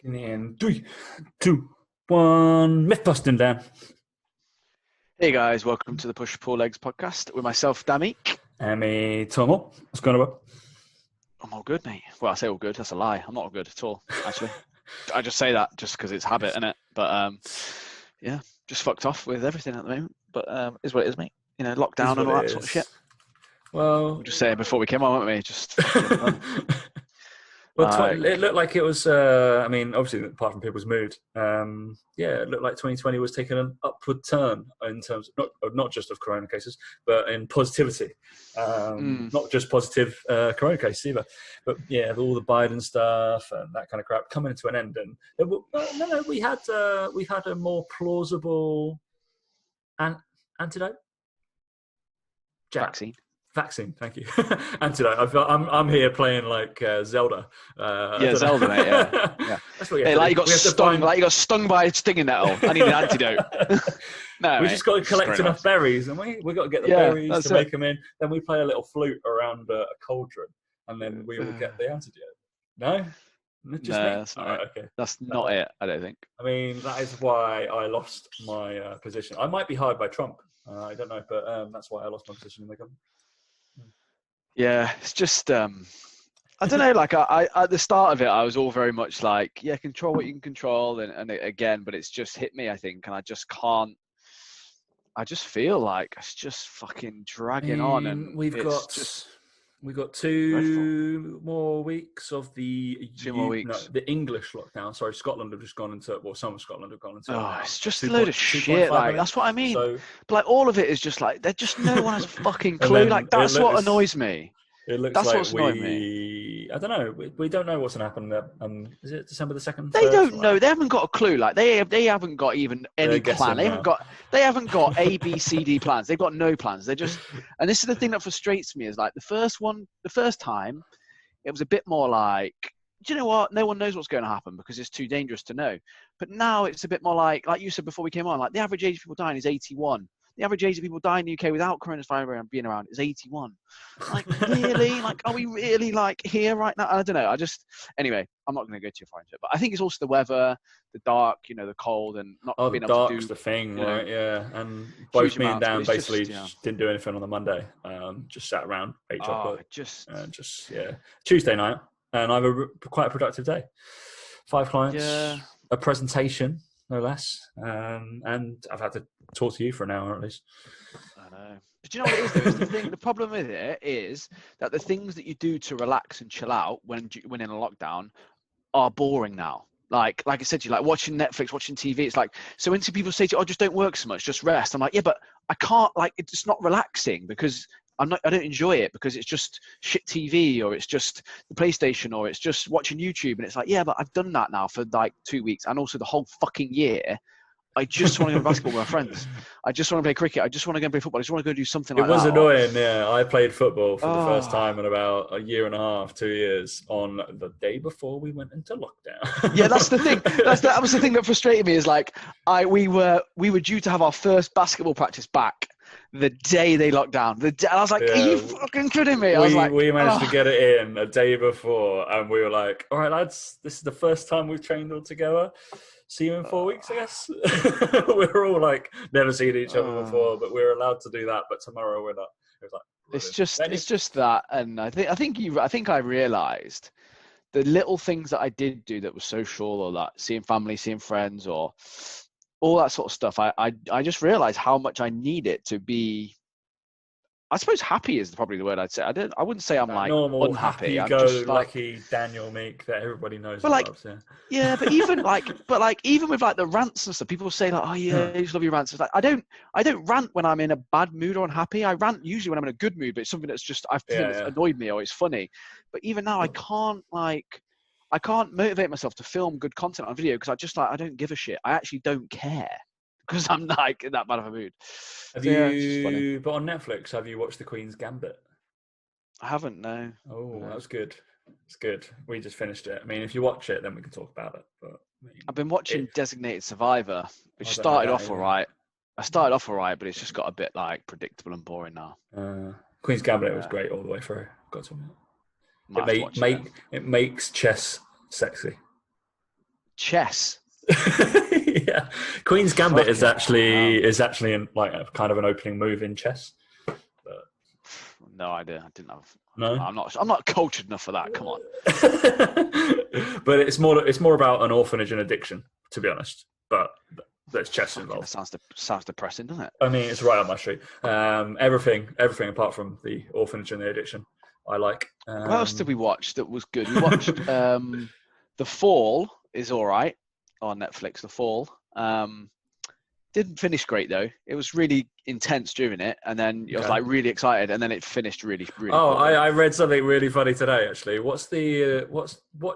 In 3, 2, 1, myth busting down. Hey guys, welcome to the Push Pull Legs podcast with myself, Dammy. And me, Tomo. What's going on? I'm all good, mate. Well, I say all good. That's a lie. I'm not all good at all, actually. I just say that just because it's habit, innit? But yeah, just fucked off with everything at the moment. But is what it is, mate. You know, lockdown and all that sort of shit. Well, We'll just say it before we came on, weren't we? Just fucking well, it looked like it was. I mean, obviously, apart from people's mood, yeah, it looked like 2020 was taking an upward turn in terms of not just of corona cases, but in positivity. Not just positive corona cases either, but yeah, all the Biden stuff and that kind of crap coming to an end. And no, we had a more plausible antidote. Vaccine, thank you. Antidote. I'm here playing like Zelda. Zelda, mate. Yeah. That's what you hey, like you got stung. Like you got stung by a stinging nettle. I need an antidote. No, we just got to collect enough berries, and we got to get the berries to make them in. Then we play a little flute around a cauldron, and then we will get the antidote. No, that's not it. Okay. That's not it. I don't think. I mean, that is why I lost my position. I might be hired by Trump. I don't know, but that's why I lost my position in the government. Yeah, it's just I don't know. Like I at the start of it, I was all very much like, yeah, control what you can control, and again, but it's just hit me, I think, and I just can't. I just feel like it's just fucking dragging on, and we've got 2 more weeks of the 2 more weeks. No, the English lockdown. Sorry, Scotland have just gone into. Well, some of Scotland have gone into. Oh, it's just a load of shit. Like that's what I mean. So, but like all of it is just like just no one has a fucking clue. Like that's what annoys me. It looks that's like what's annoying me. I don't know. We don't know what's going to happen. Is it December the 2nd? They don't know. They haven't got a clue. Like they haven't got even any plan. They haven't got A, B, C, D plans. They've got no plans. They just. And this is the thing that frustrates me is like the first time, it was a bit more like, do you know what? No one knows what's going to happen because it's too dangerous to know. But now it's a bit more like you said before we came on, like the average age of people dying is 81. The average age of people dying in the UK without coronavirus being around is 81. Like, really? Like, are we really, like, here right now? I don't know. Anyway, I'm not going to go too far into it. But I think it's also the weather, the dark, the cold, and not being able to do... the thing, right? Yeah. And both me and Dan basically didn't do anything on the Monday. Just sat around, ate chocolate. Tuesday night. And I have quite a productive day. 5 clients, a presentation, no less. And I've had to talk to you for an hour at least. I know. But do you know what it is? The thing, the problem with it is that the things that you do to relax and chill out when in a lockdown are boring now. Like I said to you, like watching Netflix, watching TV, it's like, so when people say to you, oh, just don't work so much, just rest. I'm like, yeah, but I can't, like, it's not relaxing because I don't enjoy it because it's just shit TV or it's just the PlayStation or it's just watching YouTube. And it's like, yeah, but I've done that now for like 2 weeks and also the whole fucking year. I just want to go to basketball with my friends. I just want to play cricket. I just want to go and play football. I just want to go do something like that. It was annoying, yeah. I played football for the first time in about a year and a half, 2 years, on the day before we went into lockdown. Yeah, that's the thing. That was the thing that frustrated me is like, we were due to have our first basketball practice back the day they locked down. And I was like, are you fucking kidding me? We managed to get it in a day before, and we were like, all right, lads, this is the first time we've trained all together. See you in 4 weeks, I guess. We're all like never seen each other before, but we're allowed to do that. But tomorrow we're not. It was like, it's just that, and I think I realised the little things that I did do that was social, or that seeing family, seeing friends, or all that sort of stuff. I just realised how much I need it to be. I suppose happy is probably the word I'd say. I wouldn't say I'm like normal, unhappy. I'm just lucky Daniel Meek that everybody knows. But loves, yeah, but even even with like the rants and stuff, people say like, oh yeah, I just love your rants. It's like I don't rant when I'm in a bad mood or unhappy. I rant usually when I'm in a good mood, but it's something that's just that's annoyed me or it's funny. But even now, I can't motivate myself to film good content on video because I don't give a shit. I actually don't care. Because I'm like in that bad of a mood. But on Netflix, have you watched The Queen's Gambit? I haven't, no. Oh, that was good. It's good. We just finished it. I mean, if you watch it, then we can talk about it. But I've been watching Designated Survivor, which started off all right. I started off all right, but it's just got a bit like predictable and boring now. Queen's Gambit was great all the way through. Got to admit. It makes chess sexy. chess. Yeah, Queen's Gambit is Fucking actually in like a kind of an opening move in chess. But no idea. I didn't have. no, I'm not cultured enough for that. Come on. But it's more about an orphanage and addiction, to be honest. But there's chess involved. That sounds depressing, doesn't it? I mean, it's right up my street. Everything apart from the orphanage and the addiction, I like. What else did we watch that was good? We watched The Fall is all right on Netflix. The Fall didn't finish great though. It was really intense during it, and then I was like really excited, and then it finished really. Oh, I read something really funny today. Actually, what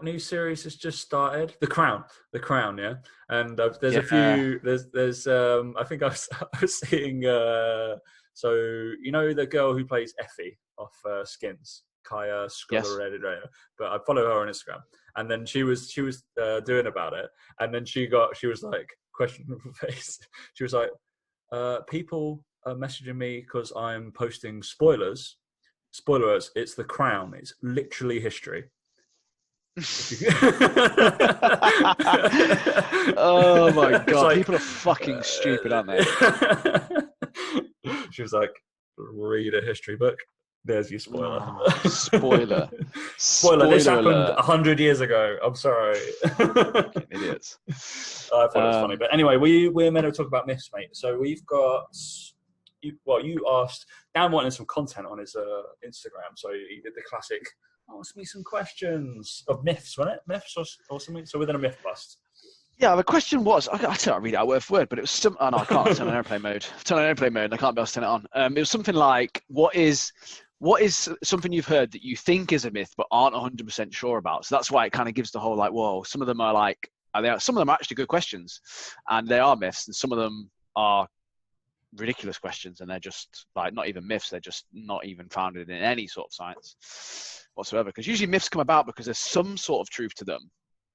new series has just started? The Crown. The Crown, yeah. And there's a few. There's I think I was seeing. So you know the girl who plays Effie off Skins, Kaya Scolaredere. But I follow her on Instagram, and then she was doing about it, and then she was like, questionable face. She was like, people are messaging me because I'm posting spoilers. Spoilers, it's The Crown. It's literally history. Oh my god, like, people are fucking stupid, aren't they? She was like, read a history book. There's your spoiler. Oh, spoiler. This happened alert. 100 years ago. I'm sorry. Fucking idiots. I thought it was funny. But anyway, we're meant to talk about myths, mate. So we've got... You asked... Dan wanted some content on his Instagram. So he did the classic, ask me some questions of myths, wasn't it? Myths or something? So within a myth bust. Yeah, the question was, I can't read it out word for word, but it was some... Oh, no, I can't. Turn on airplane mode. Turn on airplane mode, and I can't be able to turn it on. It was something like, what is something you've heard that you think is a myth but aren't 100% sure about? So that's why it kind of gives the whole, like, whoa, some of them are like... some of them are actually good questions, and they are myths, and some of them are ridiculous questions, and they're just, like, not even myths. They're just not even founded in any sort of science whatsoever. Because usually myths come about because there's some sort of truth to them.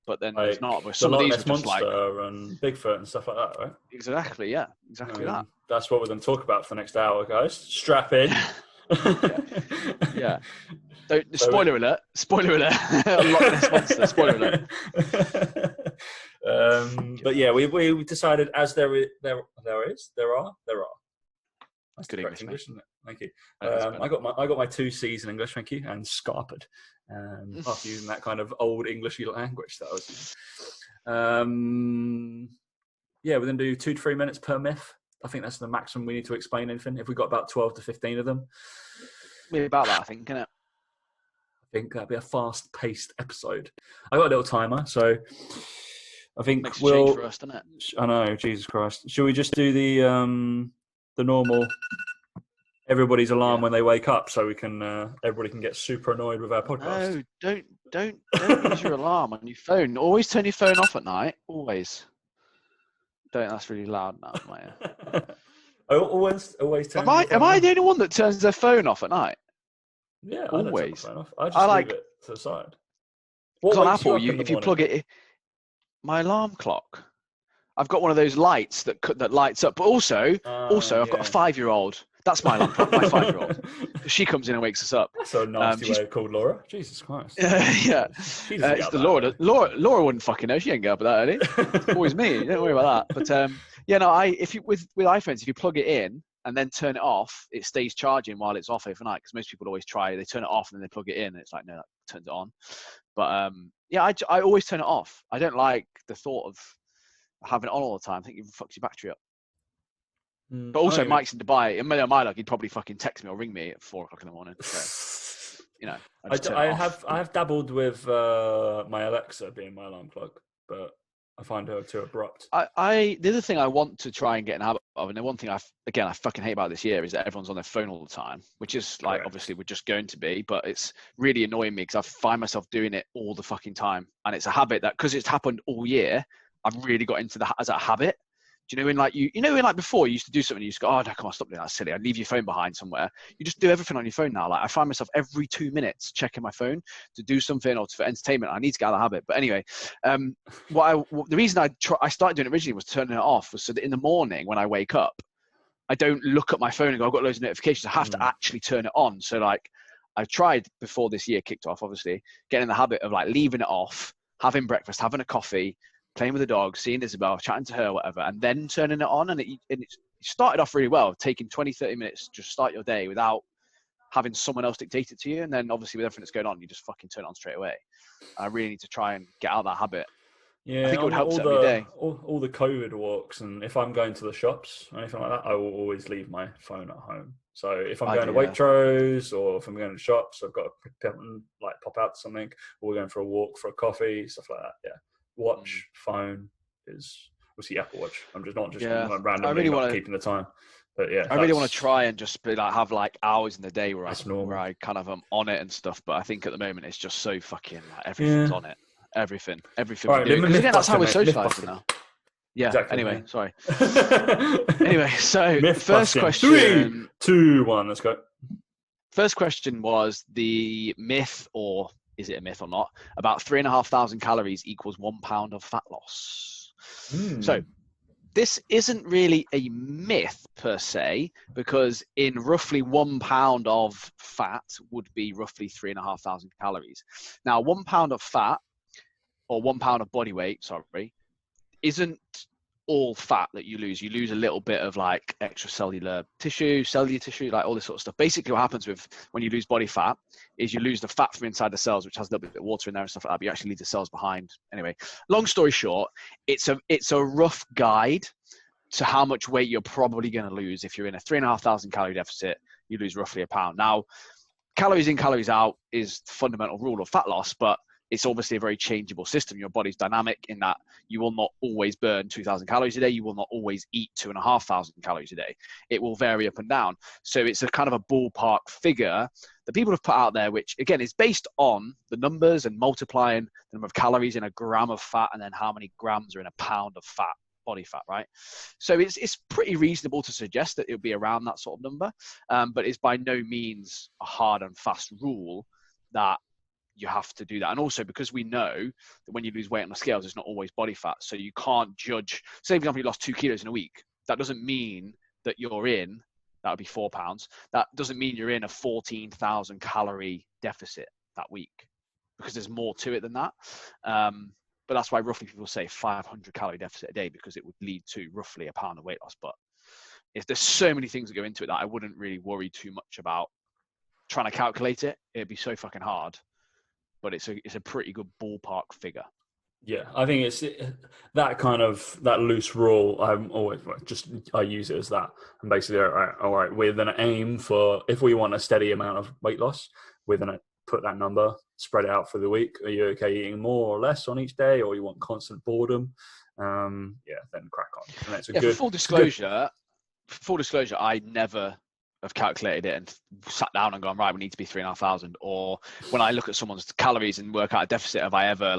But then there's not. But some of these are just like and Bigfoot and stuff like that, right? Exactly, yeah, exactly that. That's what we're going to talk about for the next hour, guys. Strap in. Yeah. Spoiler alert! Spoiler alert! Loch Ness monster. Spoiler alert. But yeah, we decided as there are. That's good English, English, isn't it? Thank you. I got my 2 C's in English, thank you, and scarpered. After using that kind of old Englishy language that I was using. Yeah, we're going to do 2 to 3 minutes per myth. I think that's the maximum we need to explain anything. If we've got about 12 to 15 of them. Maybe about that, I think, isn't it? I think that'd be a fast-paced episode. I got a little timer, so I think Makes a change for us, doesn't it? I know, Jesus Christ. Should we just do the normal everybody's alarm when they wake up, so we can everybody can get super annoyed with our podcast? No, don't use your alarm on your phone. Always turn your phone off at night. Always. Don't. That's really loud now, mate. I always turn. Am I the only one that turns their phone off at night? Yeah, always. I just leave it to the side. On Apple, if you plug it, my alarm clock. I've got one of those lights that lights up, but also I've got a 5-year-old. That's my alarm clock. My 5-year-old. She comes in and wakes us up. That's a nasty way of called Laura. Jesus Christ. Yeah. It's the Laura. Laura wouldn't fucking know. She ain't go up that early. It's always me. Don't worry about that. But with iPhones, if you plug it in and then turn it off, it stays charging while it's off overnight. Because most people always try. They turn it off and then they plug it in, and it's like, no, that turns it on. But I always turn it off. I don't like the thought of having it on all the time. I think it fucks your battery up. But also, Mike's in Dubai. In my luck, he'd probably fucking text me or ring me at 4 o'clock in the morning. So, I have dabbled with my Alexa being my alarm clock, but I find her too abrupt. The other thing I want to try and get an habit of, and the one thing I fucking hate about this year is that everyone's on their phone all the time, which is like, obviously we're just going to be, but it's really annoying me because I find myself doing it all the fucking time, and it's a habit that because it's happened all year, I've really got into that as a habit. Do you know when like before you used to do something, you just go, oh no, come on, stop doing that, silly. I'd leave your phone behind somewhere. You just do everything on your phone now. Like I find myself every 2 minutes checking my phone to do something or for entertainment. I need to get out of the habit. But anyway, the reason I started doing it originally was turning it off, was so that in the morning when I wake up, I don't look at my phone and go, I've got loads of notifications. I have to actually turn it on. So like I've tried before this year kicked off, obviously, getting in the habit of like leaving it off, having breakfast, having a coffee, playing with the dog, seeing Isabel, chatting to her, whatever, and then turning it on. And it started off really well, taking 20, 30 minutes to just start your day without having someone else dictate it to you. And then obviously with everything that's going on, you just fucking turn it on straight away. I really need to try and get out of that habit. Yeah, I think it would help every day. All the COVID walks, and if I'm going to the shops or anything like that, I will always leave my phone at home. So if I'm going to Waitrose or if I'm going to shops, I've got to pop out to something, or we're going for a walk for a coffee, stuff like that. Yeah, watch, phone is obviously Apple Watch. I'm not randomly keeping the time. But yeah, I really want to try and just be like have like hours in the day where I kind of am on it and stuff. But I think at the moment it's just so fucking everything's on it. Everything. Right, because again, that's how we're socializing now. Yeah. Exactly, anyway, sorry. Anyway, so first question. 3, 2, 1. Let's go. First question was the myth, or is it a myth or not, about 3,500 calories equals 1 pound of fat loss. So this isn't really a myth per se, because in roughly 1 pound of fat would be roughly 3,500 calories. Now, 1 pound of fat, or 1 pound of body weight, isn't all fat that you lose. You lose a little bit of like extracellular tissue, cellular tissue, like all this sort of stuff. Basically what happens when you lose body fat is you lose the fat from inside the cells, which has a little bit of water in there and stuff like that, but you actually leave the cells behind. Anyway, long story short, it's a rough guide to how much weight you're probably going to lose. If you're in a 3,500 calorie deficit, you lose roughly 1 pound. Now, calories in, calories out is the fundamental rule of fat loss, but it's obviously a very changeable system. Your body's dynamic in that you will not always burn 2,000 calories a day. You will not always eat 2,500 calories a day. It will vary up and down. So it's a kind of a ballpark figure that people have put out there, which again is based on the numbers and multiplying the number of calories in a gram of fat and then how many grams are in a pound of fat, body fat, right? So it's pretty reasonable to suggest that it would be around that sort of number, but it's by no means a hard and fast rule that you have to do that. And also because we know that when you lose weight on the scales, it's not always body fat. So you can't judge, say for example, you lost 2 kilos in a week. That doesn't mean that you're in, that would be 4 pounds. That doesn't mean you're in a 14,000 calorie deficit that week, because there's more to it than that. But that's why roughly people say 500 calorie deficit a day, because it would lead to roughly 1 pound of weight loss. But if there's so many things that go into it that I wouldn't really worry too much about trying to calculate it. It'd be so fucking hard. But it's a pretty good ballpark figure. Yeah, I think it's that loose rule. I use it as that. And basically, all right, we're going to aim for, if we want a steady amount of weight loss, we're going to put that number, spread it out for the week. Are you okay eating more or less on each day, or you want constant boredom? Then crack on. And that's for full disclosure, I never have calculated it and sat down and gone, right, we need to be 3,500. Or when I look at someone's calories and work out a deficit, have I ever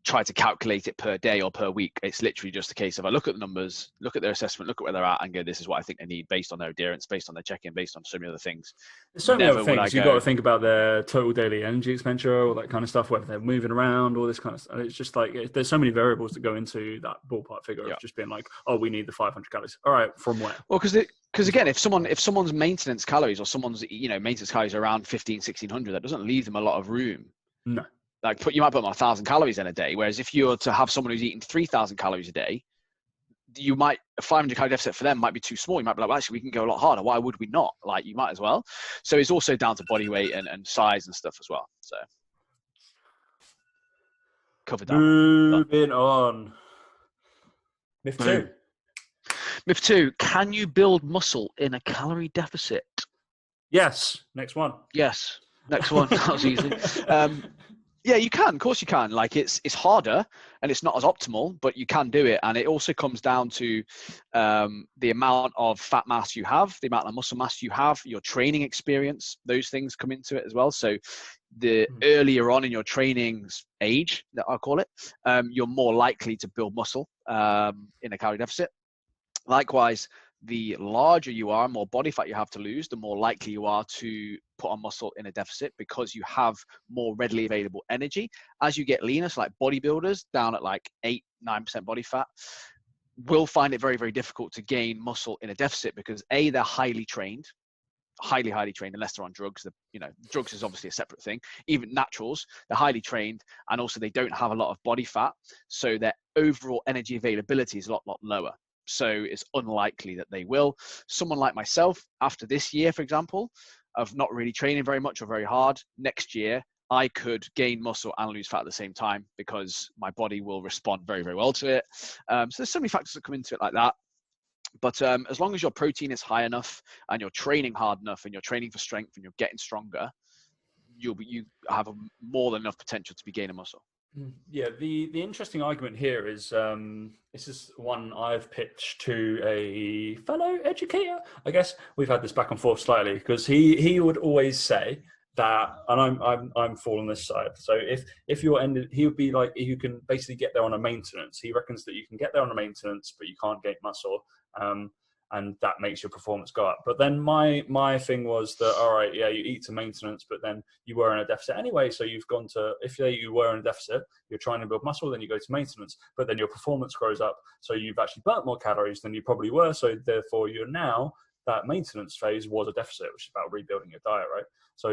try to calculate it per day or per week? It's literally just a case of I look at the numbers, look at their assessment, look at where they're at, and go, this is what I think they need based on their adherence, based on their check-in, based on so many other things. There's so many other things. You've got to think about their total daily energy expenditure, all that kind of stuff, whether they're moving around, all this kind of stuff. It's just there's so many variables that go into that ballpark figure of just being like, oh, we need the 500 calories. All right, from where? Well, because again, if someone's maintenance calories or someone's maintenance calories are around 1,600, that doesn't leave them a lot of room. No. You might put them on 1,000 calories in a day. Whereas if you were to have someone who's eating 3,000 calories a day, a 500 calorie deficit for them might be too small. You might be like, well, actually, we can go a lot harder. Why would we not? You might as well. So it's also down to body weight and size and stuff as well. So covered that. Moving on. Myth 2. Myth 2, can you build muscle in a calorie deficit? Yes. Next one. Yes. Next one. That was easy. Yeah, you can. Of course you can. It's harder and it's not as optimal, but you can do it. And it also comes down to the amount of fat mass you have, the amount of muscle mass you have, your training experience. Those things come into it as well. So the earlier on in your training age, that I'll call it, you're more likely to build muscle in a calorie deficit. Likewise, the larger you are, more body fat you have to lose, the more likely you are to put on muscle in a deficit, because you have more readily available energy. As you get leaner, so like bodybuilders down at 8-9% body fat will find it very, very difficult to gain muscle in a deficit, because A, they're highly trained, unless they're on drugs. Drugs is obviously a separate thing. Even naturals, they're highly trained, and also they don't have a lot of body fat, so their overall energy availability is a lot lower. So it's unlikely that they will. Someone like myself, after this year, for example, of not really training very much or very hard, next year, I could gain muscle and lose fat at the same time because my body will respond very, very well to it. So there's so many factors that come into it like that. But as long as your protein is high enough and you're training hard enough and you're training for strength and you're getting stronger, you have more than enough potential to be gaining muscle. Yeah, the interesting argument here is this is one I've pitched to a fellow educator. I guess we've had this back and forth slightly because he would always say that, and I'm fall on this side. So if you're ended, he would be like, you can basically get there on a maintenance. He reckons that you can get there on a maintenance, but you can't gain muscle. And that makes your performance go up. But then my thing was that, all right, yeah, you eat to maintenance, but then you were in a deficit anyway. So you've gone to, if you were in a deficit, you're trying to build muscle, then you go to maintenance, but then your performance grows up. So you've actually burnt more calories than you probably were. So therefore you're now, that maintenance phase was a deficit, which is about rebuilding your diet, right? So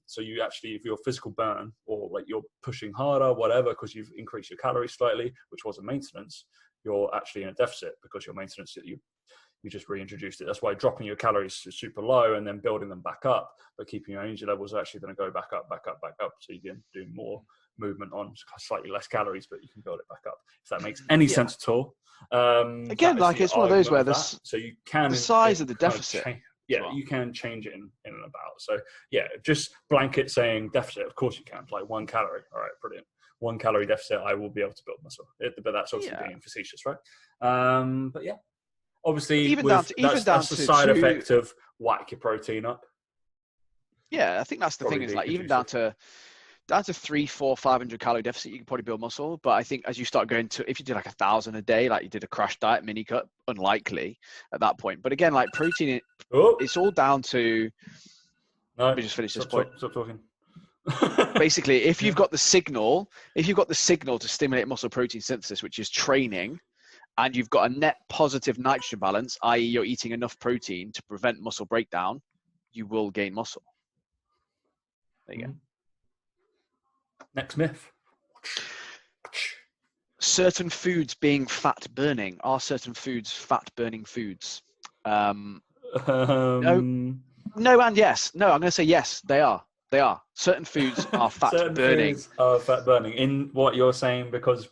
so you actually, if your physical burn or like you're pushing harder, whatever, because you've increased your calories slightly, which was a maintenance, you're actually in a deficit because your maintenance, you just reintroduced it. That's why dropping your calories to super low and then building them back up, but keeping your energy levels are actually going to go back up. So you can do more movement on slightly less calories, but you can build it back up. If that makes any sense at all. Again, like it's one of those where so you can the size of the deficit. You can change it in and about. So yeah, just blanket saying deficit. Of course you can. Like 1 calorie. All right, brilliant. 1 calorie deficit, I will be able to build muscle. But that's obviously being facetious, right? But yeah. Obviously, that's the side effect of whack your protein up. Yeah, I think that's the thing is like even down to 300, 400, 500 calorie deficit, you can probably build muscle. But I think as you start going to, if you did like 1,000 a day, like you did a crash diet, mini cut, unlikely at that point. But again, like protein, it's all down to. Let me just finish this point. Stop talking. Basically, if you've got the signal to stimulate muscle protein synthesis, which is training, and you've got a net positive nitrogen balance, i.e. you're eating enough protein to prevent muscle breakdown, you will gain muscle. There you go. Next myth. Certain foods being fat burning. Are certain foods fat burning foods? No and yes. No, I'm going to say yes, they are. They are. Certain foods are fat burning. Foods are fat burning. In what you're saying, because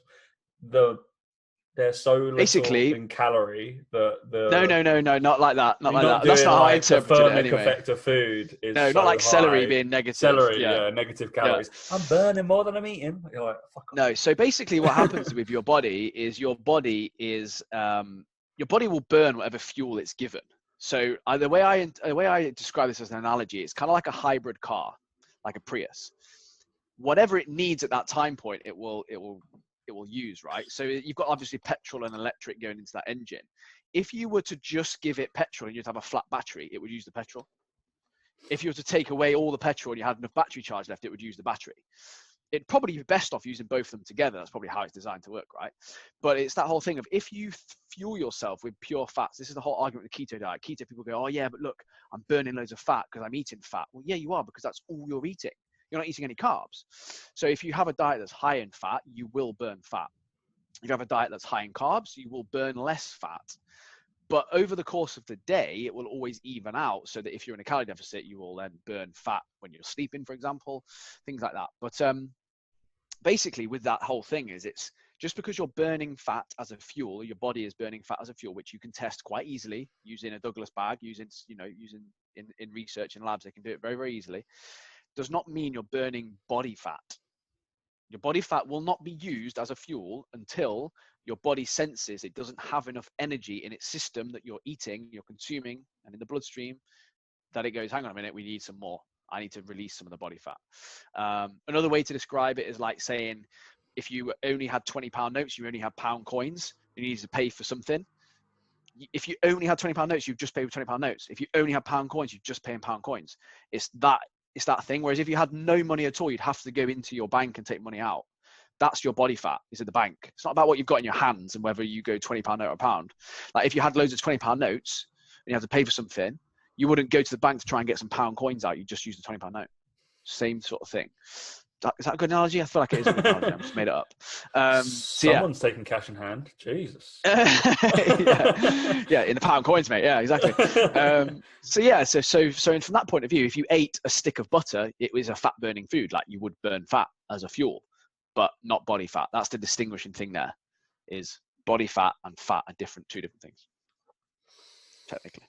they're so little basically in calorie that no, not like that. Not like that. That's not how I interpret it anyway. Effect of food is not like celery being negative. Celery, negative calories. Yeah. I'm burning more than I'm eating. You're like, fuck off. No, so basically what happens with your body is your body will burn whatever fuel it's given. So the way I describe this as an analogy, it's kind of like a hybrid car, like a Prius. Whatever it needs at that time point, it will use, right? So you've got obviously petrol and electric going into that engine. If you were to just give it petrol and you'd have a flat battery, it would use the petrol. If you were to take away all the petrol and you had enough battery charge left, it would use the battery. It'd probably be best off using both of them together. That's probably how it's designed to work, right? But it's that whole thing of if you fuel yourself with pure fats, this is the whole argument with the keto diet. Keto people go, oh yeah, but look, I'm burning loads of fat because I'm eating fat. Well, yeah, you are, because that's all you're eating. You're not eating any carbs. So if you have a diet that's high in fat, you will burn fat. If you have a diet that's high in carbs, you will burn less fat. But over the course of the day, it will always even out so that if you're in a calorie deficit, you will then burn fat when you're sleeping, for example, things like that. But basically with that whole thing is it's just because you're burning fat as a fuel, your body is burning fat as a fuel, which you can test quite easily using a Douglas bag, using in research in labs, they can do it very, very easily. Does not mean you're burning body fat. Your body fat will not be used as a fuel until your body senses it doesn't have enough energy in its system that you're eating, you're consuming, and in the bloodstream, that it goes, hang on a minute, we need some more. I need to release some of the body fat. Another way to describe it is like saying, if you only had £20 notes, you only had pound coins, you need to pay for something. If you only had £20 notes, you've just paid with £20 notes. If you only had pound coins, you just pay in pound coins. It's that thing. Whereas if you had no money at all, you'd have to go into your bank and take money out. That's your body fat, is at the bank. It's not about what you've got in your hands and whether you go £20 note or a pound. Like if you had loads of £20 notes and you have to pay for something, you wouldn't go to the bank to try and get some pound coins out. You just use the £20 note. Same sort of thing. Is that a good analogy? I feel like it is a good analogy. I just made it up. Someone's taking cash in hand. Jesus. Yeah, in the pound coins, mate. Yeah, exactly. So from that point of view, if you ate a stick of butter, it was a fat-burning food. Like, you would burn fat as a fuel, but not body fat. That's the distinguishing thing there, is body fat and fat are two different things, technically.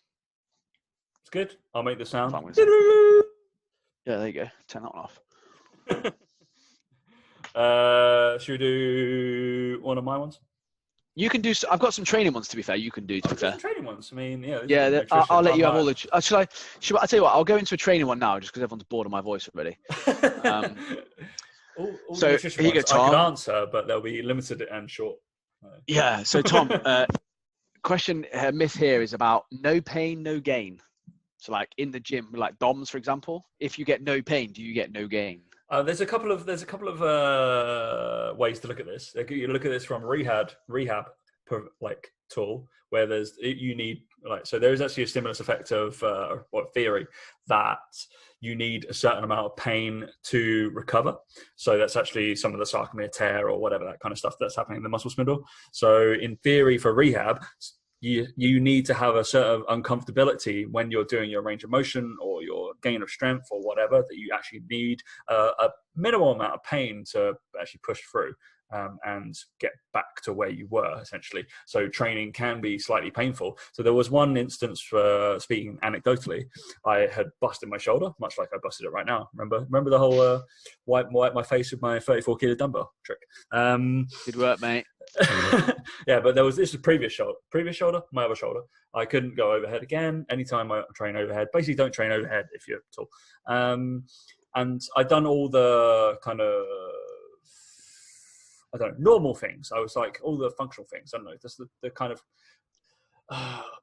It's good. I'll make the sound. Yeah, there you go. Turn that one off. Should we do one of my ones? You can do. I've got some training ones. To be fair, you can do. To be fair, training ones. I mean, yeah. Yeah, I'll let you have all the. Should I? I'll tell you what. I'll go into a training one now, just because everyone's bored of my voice already. All so here you go, Tom. I could answer, but they'll be limited and short. Yeah. So Tom, question myth here is about no pain, no gain. So like in the gym, like DOMs, for example, if you get no pain, do you get no gain? There's a couple of ways to look at this. You look at this from rehab tool, where you need so there is actually a stimulus effect of theory that you need a certain amount of pain to recover. So that's actually some of the sarcomere tear or whatever, that kind of stuff that's happening in the muscle spindle. So in theory, for rehab, you need to have a certain uncomfortability when you're doing your range of motion or your gain of strength or whatever, that you actually need a minimal amount of pain to actually push through and get back to where you were, essentially. So training can be slightly painful. So there was one instance, speaking anecdotally, I had busted my shoulder, much like I busted it right now. Remember the whole wipe my face with my 34 kilo dumbbell trick? Good work, mate. Yeah, but this is previous shoulder, my other shoulder. I couldn't go overhead again. Anytime I train overhead, basically don't train overhead if you're tall. And I'd done all the kind of, I don't know, normal things. I was like, all the functional things. I don't know, just the kind of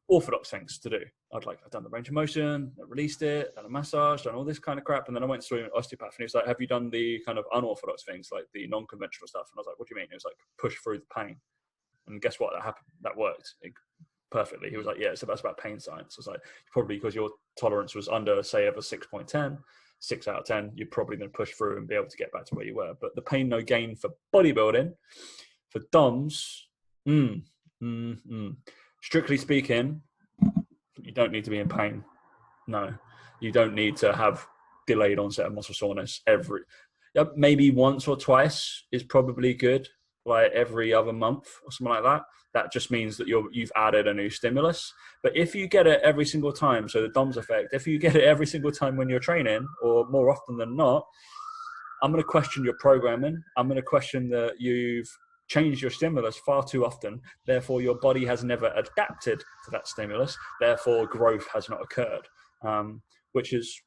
orthodox things to do. I'd done the range of motion, I released it, done a massage, done all this kind of crap. And then I went to an osteopath and he was like, have you done the kind of unorthodox things, like the non-conventional stuff? And I was like, what do you mean? He was like, push through the pain. And guess what? That happened. That worked perfectly. He was like, yeah, so that's about pain science. I was like, probably because your tolerance was under, say, of a 6.10, 6 out of 10, you're probably going to push through and be able to get back to where you were. But the pain no gain for bodybuilding, for DOMs, strictly speaking, you don't need to be in pain. No, you don't need to have delayed onset of muscle soreness maybe once or twice is probably good, like every other month or something like that. That just means that you've added a new stimulus. But if you get it every single time, so the DOMS effect, if you get it every single time when you're training, or more often than not, I'm going to question your programming. I'm going to question that you've changed your stimulus far too often. Therefore, your body has never adapted to that stimulus. Therefore, growth has not occurred, which is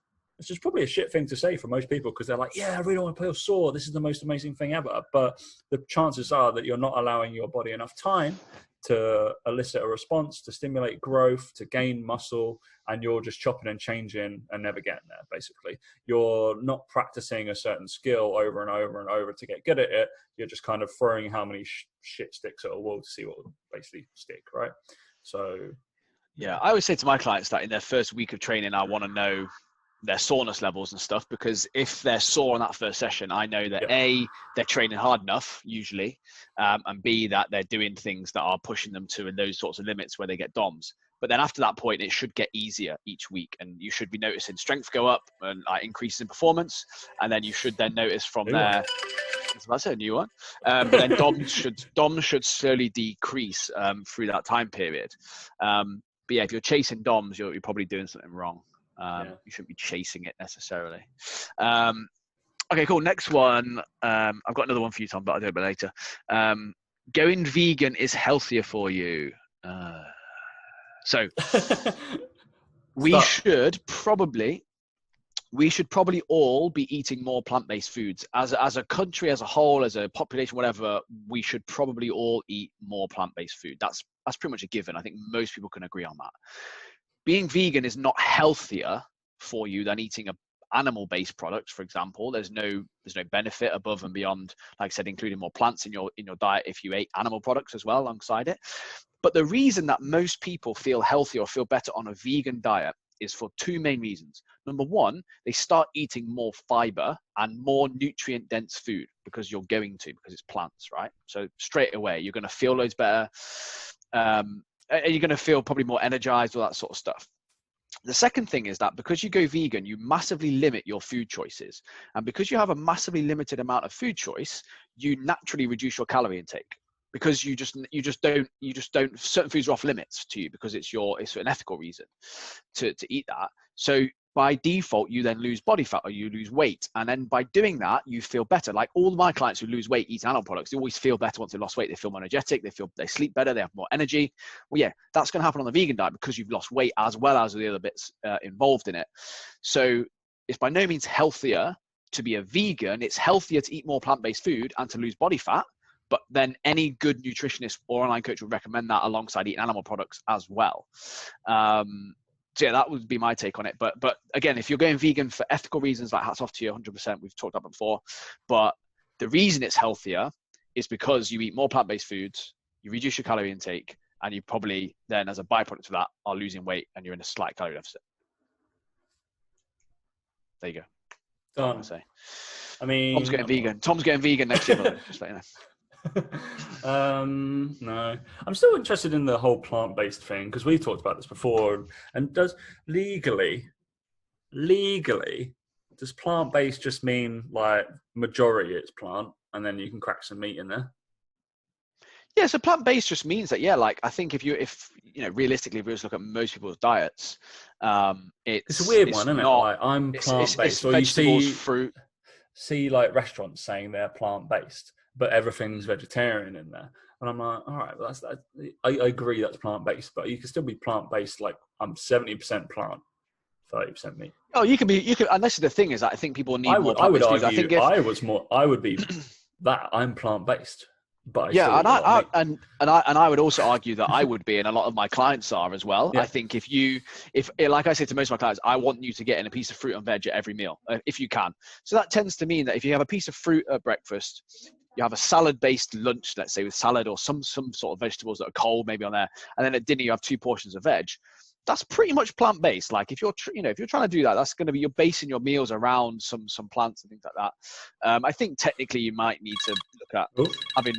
probably a shit thing to say for most people, because they're like, yeah, I really want to feel sore. This is the most amazing thing ever. But the chances are that you're not allowing your body enough time to elicit a response, to stimulate growth, to gain muscle, and you're just chopping and changing and never getting there, basically. You're not practicing a certain skill over and over and over to get good at it. You're just kind of throwing how many shit sticks at a wall to see what will basically stick, right? So... yeah, I always say to my clients that in their first week of training, I want to know their soreness levels and stuff, because if they're sore on that first session, I know that A, they're training hard enough usually, and B, that they're doing things that are pushing them to those sorts of limits where they get DOMs. But then after that point, it should get easier each week, and you should be noticing strength go up and increases in performance, and then you should then notice from there. That's a new one. But then DOMs should slowly decrease through that time period. But yeah, if you're chasing DOMs, you're probably doing something wrong. You shouldn't be chasing it necessarily. Okay, cool. Next one. I've got another one for you, Tom, but I'll do it a bit later. Going vegan is healthier for you. So we should probably all be eating more plant-based foods. As a country, as a whole, as a population, whatever, we should probably all eat more plant-based food. That's pretty much a given. I think most people can agree on that. Being vegan is not healthier for you than eating animal-based products, for example. There's no benefit above and beyond, like I said, including more plants in your diet if you ate animal products as well alongside it. But the reason that most people feel healthy or feel better on a vegan diet is for two main reasons. Number one, they start eating more fiber and more nutrient dense food because it's plants, right? So straight away, you're going to feel loads better. You're going to feel probably more energized, all that sort of stuff. The second thing is that because you go vegan, you massively limit your food choices. And because you have a massively limited amount of food choice, you naturally reduce your calorie intake because you just don't, certain foods are off limits to you because it's an ethical reason to eat that. So by default, you then lose body fat or you lose weight. And then by doing that, you feel better. Like all my clients who lose weight, eat animal products, they always feel better once they lost weight. They feel more energetic. They sleep better. They have more energy. Well, yeah, that's going to happen on the vegan diet because you've lost weight as well as the other bits involved in it. So it's by no means healthier to be a vegan. It's healthier to eat more plant-based food and to lose body fat. But then any good nutritionist or online coach would recommend that alongside eating animal products as well. So yeah, that would be my take on it. But again, if you're going vegan for ethical reasons, like hats off to you 100%, we've talked about before. But the reason it's healthier is because you eat more plant-based foods, you reduce your calorie intake, and you probably then, as a byproduct of that, are losing weight and you're in a slight calorie deficit. There you go. Done. I mean, Tom's getting vegan next year, brother. Just let you know. No, I'm still interested in the whole plant-based thing because we talked about this before. And does legally, does plant-based just mean like majority it's plant, and then you can crack some meat in there? Yeah, so plant-based just means that, yeah, like I think if realistically, if we just look at most people's diets, it's a weird one, isn't it? Like I'm plant-based, it's vegetables, fruit. See, like restaurants saying they're plant-based, but everything's vegetarian in there, and I'm like, all right, well, that's that. I agree that's plant-based, but you can still be plant-based. Like I'm 70% plant, 30% meat. Oh, you can. And this is the thing is, I think people need more I would plant-based argue foods. I would be that I'm plant-based. But I would also argue that I would be, and a lot of my clients are as well. Yeah. I think if like I say to most of my clients, I want you to get in a piece of fruit and veg at every meal, if you can. So that tends to mean that if you have a piece of fruit at breakfast, you have a salad-based lunch, let's say with salad or some sort of vegetables that are cold maybe on there, and then at dinner you have 2 portions of veg. That's pretty much plant-based. Like if you're trying to do that, that's going to be, you're basing your meals around some plants and things like that. I think technically you might need to look at having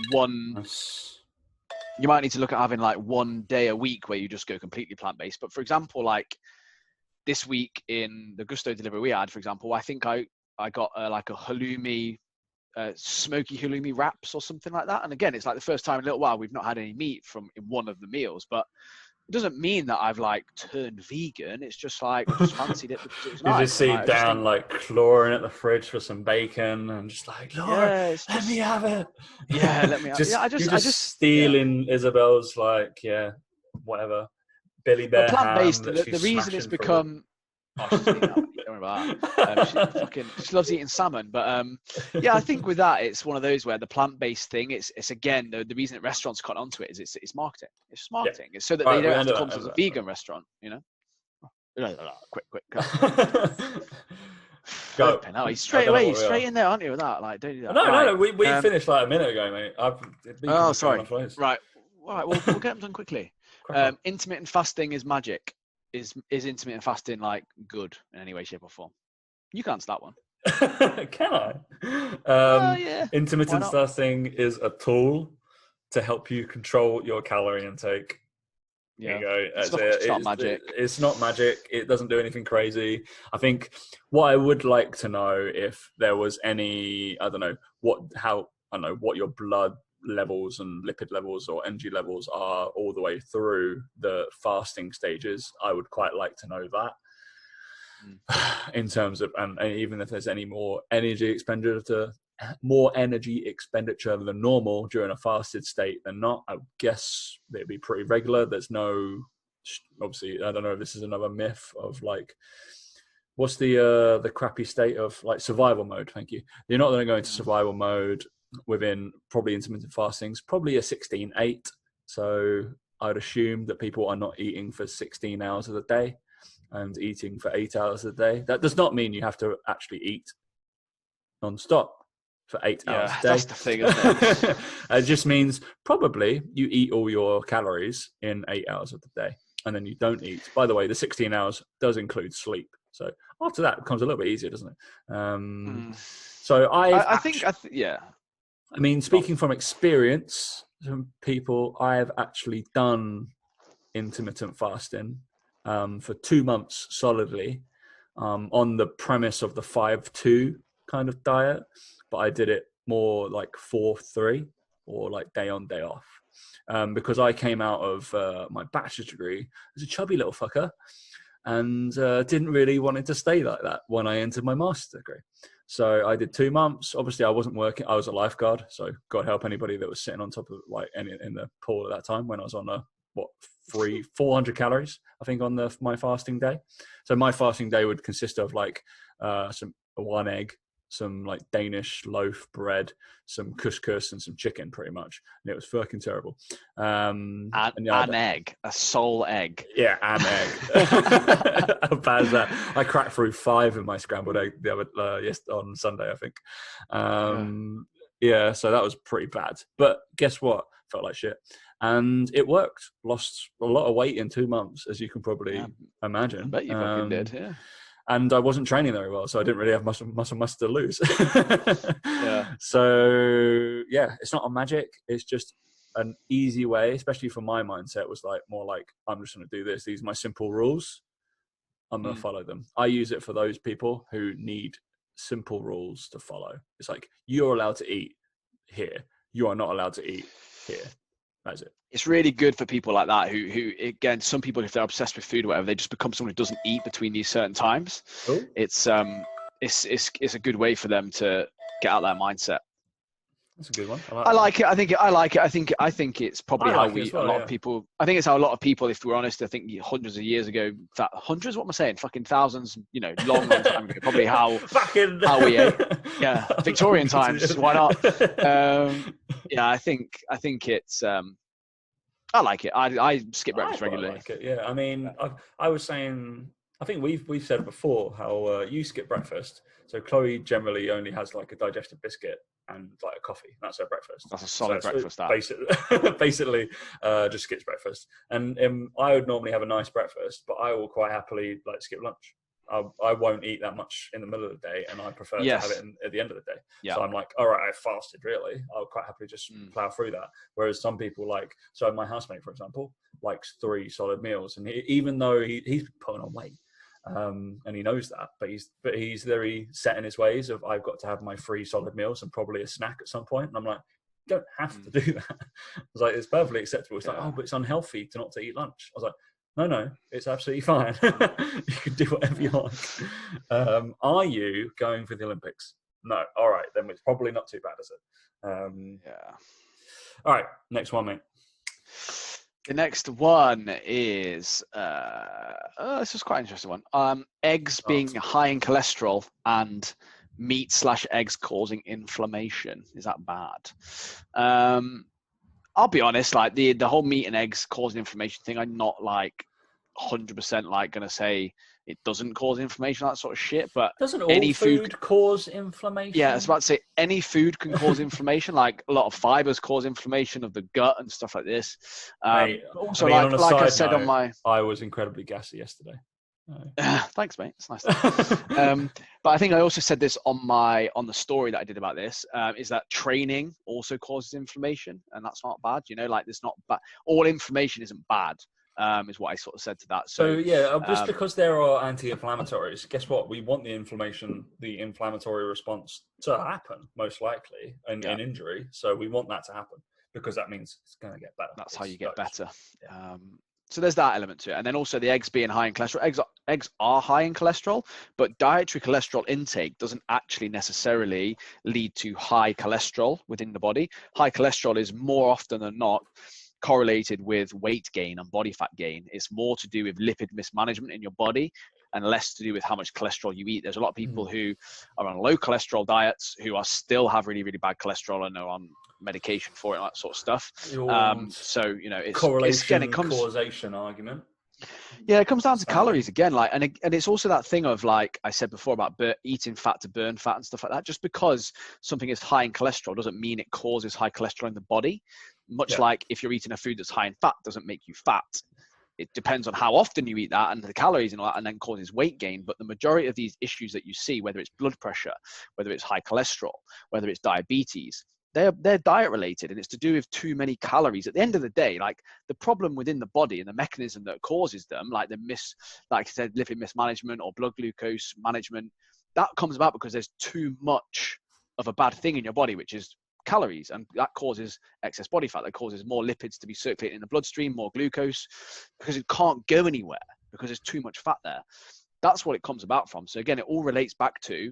you might need to look at having like 1 day a week where you just go completely plant-based. But for example, like this week in the Gusto delivery we had, for example, I think I got like a halloumi, smoky halloumi wraps or something like that. And again, it's like the first time in a little while we've not had any meat in one of the meals, but it doesn't mean that I've like turned vegan. It's just like I just fancied it because it was nice. You just see Dan like clawing at the fridge for some bacon and just like, Laura, let me have it. Yeah, let me have it. Yeah, I just stealing Isabel's like, whatever, Billy Bear plant-based. ham. The reason it's become. Oh, she's eating that. Don't worry about that. She loves eating salmon. But yeah, I think with that, it's one of those where the plant-based thing, it's again, the reason that restaurants caught onto it is it's marketing. It's just marketing. Yeah. It's so that they don't have to come to a vegan restaurant, you know? Quick. Go. No, he's straight in there, aren't you, with that? Like, don't do that. No, we finished like a minute ago, mate. Sorry. Right. All right, we'll get them done quickly. Intermittent fasting is magic. Is intermittent fasting like good in any way, shape, or form? You can answer that one. Can I? Yeah. Intermittent fasting is a tool to help you control your calorie intake. Yeah. There you go. It's not magic. It's not magic. It doesn't do anything crazy. I think what I would like to know if there was any, what your blood levels and lipid levels or energy levels are all the way through the fasting stages. I would quite like to know that in terms of, and even if there's any more energy expenditure than normal during a fasted state than not. I guess it'd be pretty regular. There's no, obviously, I don't know if this is another myth of like, what's the crappy state of like survival mode? Thank you. You're not going to go into survival mode within probably intermittent fastings, probably a 16-8. So I'd assume that people are not eating for 16 hours of the day and eating for 8 hours a day. That does not mean you have to actually eat non-stop for 8 hours a day. That's the thing, isn't it? It just means probably you eat all your calories in 8 hours of the day. and then you don't eat. By the way, the 16 hours does include sleep. So after that, it becomes a little bit easier, doesn't it? So I think, yeah. I mean, speaking from experience, some people, I have actually done intermittent fasting for 2 months solidly on the premise of the 5-2 kind of diet, but I did it more like 4-3 or like day on, day off. Because I came out of my bachelor's degree as a chubby little fucker and didn't really want it to stay like that when I entered my master's degree. So I did 2 months. Obviously, I wasn't working. I was a lifeguard, so God help anybody that was sitting on top of like in the pool at that time when I was on 400 calories, I think, on my fasting day. So my fasting day would consist of like one egg, some like Danish loaf bread, some couscous, and some chicken, pretty much. And it was fucking terrible. An egg, a sole egg. Yeah, an egg. How bad is that? I cracked through 5 in my scrambled egg the other on Sunday, I think. Yeah, so that was pretty bad. But guess what? Felt like shit. And it worked. Lost a lot of weight in 2 months, as you can probably imagine. I bet you fucking did, yeah. And I wasn't training very well, so I didn't really have much to lose. Yeah. So, yeah, it's not a magic. It's just an easy way, especially for my mindset, was like more like, I'm just going to do this. These are my simple rules. I'm going to follow them. I use it for those people who need simple rules to follow. It's like, you're allowed to eat here. You are not allowed to eat here. That's it. It's really good for people like that who again, some people, if they're obsessed with food or whatever, they just become someone who doesn't eat between these certain times. Oh. It's a good way for them to get out that mindset. That's a good one. I like it. I think it's probably how a lot of people. I think it's how a lot of people, if we're honest, I think hundreds of years ago, hundreds. What am I saying? Fucking thousands. Long time ago. Probably how we ate. Yeah, Victorian times. Why not? Yeah, I think it's. I like it. I skip breakfast regularly. I like it. Yeah, I mean, I was saying. I think we've said before how you skip breakfast. So Chloe generally only has like a digestive biscuit and like a coffee. That's her breakfast. That's a solid breakfast. Basically, just skips breakfast. And I would normally have a nice breakfast, but I will quite happily like skip lunch. I won't eat that much in the middle of the day, and I prefer to have it at the end of the day. Yeah. So I'm like, all right, I fasted, really. I'll quite happily just plow through that. Whereas some people so my housemate, for example, likes 3 solid meals, and even though he's putting on weight, and he knows that, but he's very set in his ways of, I've got to have my 3 solid meals and probably a snack at some point. And I'm like, you don't have to do that. I was like, it's perfectly acceptable. It's like, oh, but it's unhealthy not to eat lunch. I was like, no, it's absolutely fine. You can do whatever you like. Are you going for the Olympics? No. All right, then it's probably not too bad, is it? Yeah. All right, next one, mate. The next one is this is quite an interesting one. Eggs being high in cholesterol and meat/eggs causing inflammation. Is that bad? I'll be honest, like the whole meat and eggs causing inflammation thing, I'm not like 100% like gonna say it doesn't cause inflammation, that sort of shit. But doesn't all food cause inflammation? Yeah, I was about to say any food can cause inflammation. Like a lot of fibers cause inflammation of the gut and stuff like this. Also, like I said on my, I was incredibly gassy yesterday. Thanks, mate. It's nice. But I think I also said this on the story that I did about this. Is that training also causes inflammation, and that's not bad. Like there's not bad. All inflammation isn't bad. Is what I sort of said to that. So yeah, just because there are anti-inflammatories, guess what? We want the inflammatory response to happen, most likely, in injury. So we want that to happen because that means it's going to get better. That's how you get better. Yeah. So there's that element to it. And then also the eggs being high in cholesterol. Eggs are high in cholesterol, but dietary cholesterol intake doesn't actually necessarily lead to high cholesterol within the body. High cholesterol is more often than not correlated with weight gain and body fat gain. It's more to do with lipid mismanagement in your body and less to do with how much cholesterol you eat. There's a lot of people who are on low cholesterol diets who are still have really, really bad cholesterol and are on medication for it and that sort of stuff. So, it's causation argument. Yeah, it comes down to calories again, and it's also that thing of, like I said before, about eating fat to burn fat and stuff like that. Just because something is high in cholesterol doesn't mean it causes high cholesterol in the body. Much like if you're eating a food that's high in fat doesn't make you fat. It depends on how often you eat that and the calories and all that, and then causes weight gain. But the majority of these issues that you see, whether it's blood pressure, whether it's high cholesterol, whether it's diabetes, they're diet related, and it's to do with too many calories. At the end of the day, like the problem within the body and the mechanism that causes them, like like I said, lipid mismanagement or blood glucose management, that comes about because there's too much of a bad thing in your body, which is calories, and that causes excess body fat, that causes more lipids to be circulating in the bloodstream, more glucose, because it can't go anywhere because there's too much fat there. That's what it comes about from. So again, it all relates back to,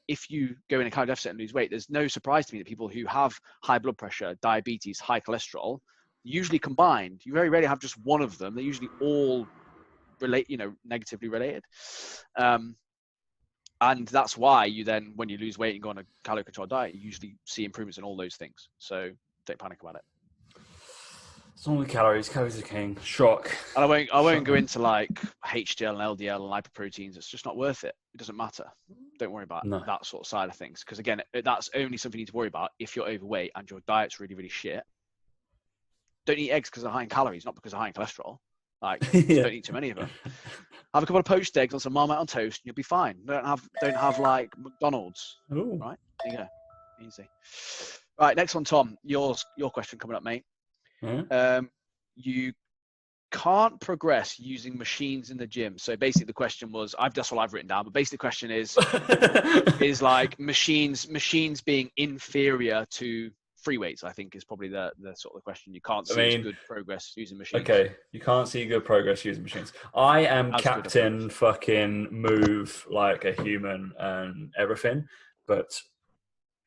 if you go in a calorie deficit and lose weight, there's no surprise to me that people who have high blood pressure, diabetes, high cholesterol, usually combined, you very rarely have just one of them. They're usually all negatively related. And that's why you then, when you lose weight and go on a calorie controlled diet, you usually see improvements in all those things. So don't panic about it. It's only calories. Calories are king. Shock. And I won't go into like HDL and LDL and lipoproteins. It's just not worth it. It doesn't matter. Don't worry about that sort of side of things. Because again, that's only something you need to worry about if you're overweight and your diet's really, really shit. Don't eat eggs because they're high in calories, not because they're high in cholesterol. Like, don't eat too many of them. Have a couple of poached eggs on some Marmite on toast, and you'll be fine. Don't have like McDonald's. Ooh. Right? There you go. Easy. Right, next one, Tom. Your question coming up, mate. Mm-hmm. You can't progress using machines in the gym. So basically, the question was, that's all I've written down. But basically, the question is like machines being inferior to free weights, I think, is probably the sort of the question. You can't see good progress using machines. Okay, you can't see good progress using machines. I am Captain fucking move like a human and everything, but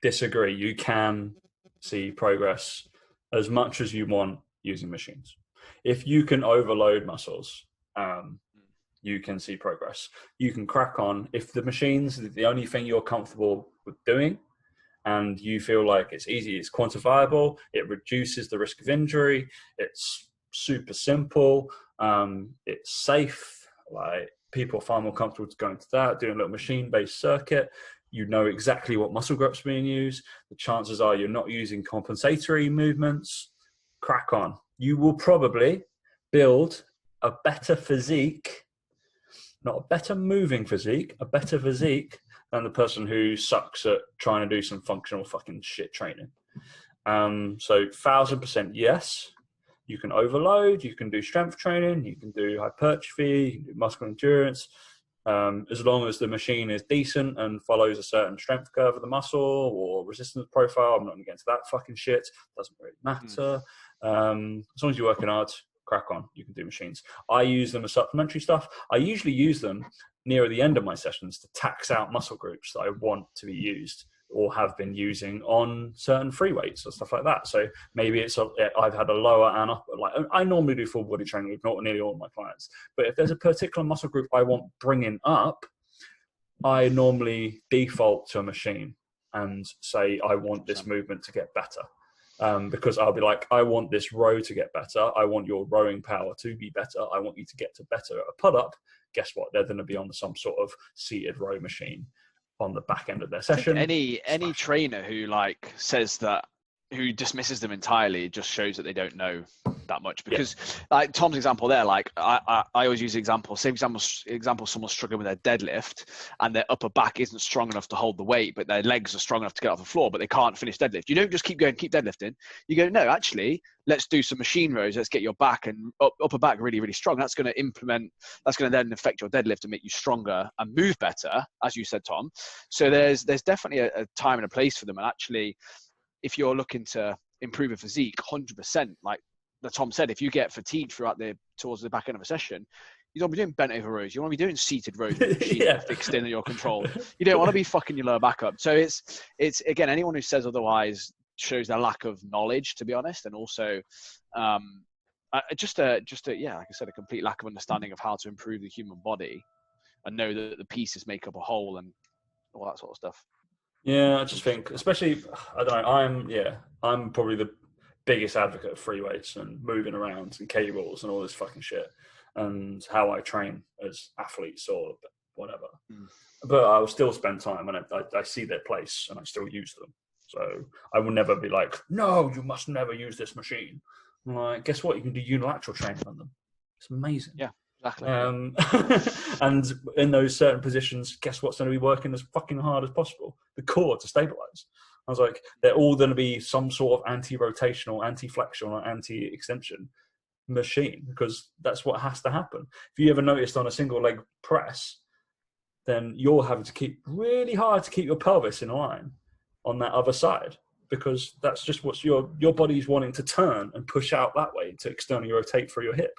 disagree. You can see progress as much as you want using machines. If you can overload muscles, you can see progress. You can crack on. If the machines, the only thing you're comfortable with doing, and you feel like it's easy, it's quantifiable, it reduces the risk of injury, it's super simple, it's safe, like people are far more comfortable going to that, doing a little machine-based circuit, you know exactly what muscle groups being used, the chances are you're not using compensatory movements, crack on. You will probably build a better physique, not a better moving physique, a better physique than the person who sucks at trying to do some functional fucking shit training. So 1000% yes, you can overload, you can do strength training, you can do hypertrophy, you can do muscular endurance, as long as the machine is decent and follows a certain strength curve of the muscle or resistance profile. I'm not against that fucking shit. Doesn't really matter. As long as you're working hard, crack on. You can do machines. I use them as supplementary stuff. I usually use them near the end of my sessions to tax out muscle groups that I want to be used or have been using on certain free weights or stuff like that. So maybe I've had a lower and upper. Like I normally do full body training with not nearly all of my clients, but if there's a particular muscle group I want bringing up, I normally default to a machine and say I want this movement to get better. Because I'll be like, I want this row to get better. I want your rowing power to be better. I want you to get to better at a pull-up. Guess what? They're going to be on some sort of seated row machine on the back end of their session. Any trainer who who dismisses them entirely just shows that they don't know that much. Because like Tom's example there, like I always use same example, someone's struggling with their deadlift and their upper back isn't strong enough to hold the weight, but their legs are strong enough to get off the floor, but they can't finish deadlift. You don't just keep deadlifting. You go, no, actually, let's do some machine rows. Let's get your back and upper back really, really strong. That's going to then affect your deadlift and make you stronger and move better, as you said, Tom. So there's definitely a time and a place for them. And actually, if you're looking to improve a physique, 100%, like Tom said, if you get fatigued towards the back end of a session, you don't want to be doing bent over rows. You want to be doing seated rows with the machine fixed in and you're controlled. You don't want to be fucking your lower back up. So it's again, anyone who says otherwise shows their lack of knowledge, to be honest, and also just like I said, a complete lack of understanding of how to improve the human body and know that the pieces make up a whole and all that sort of stuff. Yeah, I just think, especially, I don't know, I'm probably the biggest advocate of free weights and moving around and cables and all this fucking shit and how I train as athletes or whatever. But I will still spend time and I see their place and I still use them. So I will never be like, no, you must never use this machine. I'm like, guess what? You can do unilateral training on them. It's amazing. Yeah, exactly. And in those certain positions, guess what's going to be working as fucking hard as possible? The core to stabilize. I was like, they're all going to be some sort of anti-rotational, anti-flexion, or anti-extension machine, because that's what has to happen. If you ever noticed on a single leg press, then you're having to keep really hard to keep your pelvis in line on that other side, because that's just what your body's wanting to turn and push out that way to externally rotate through your hip.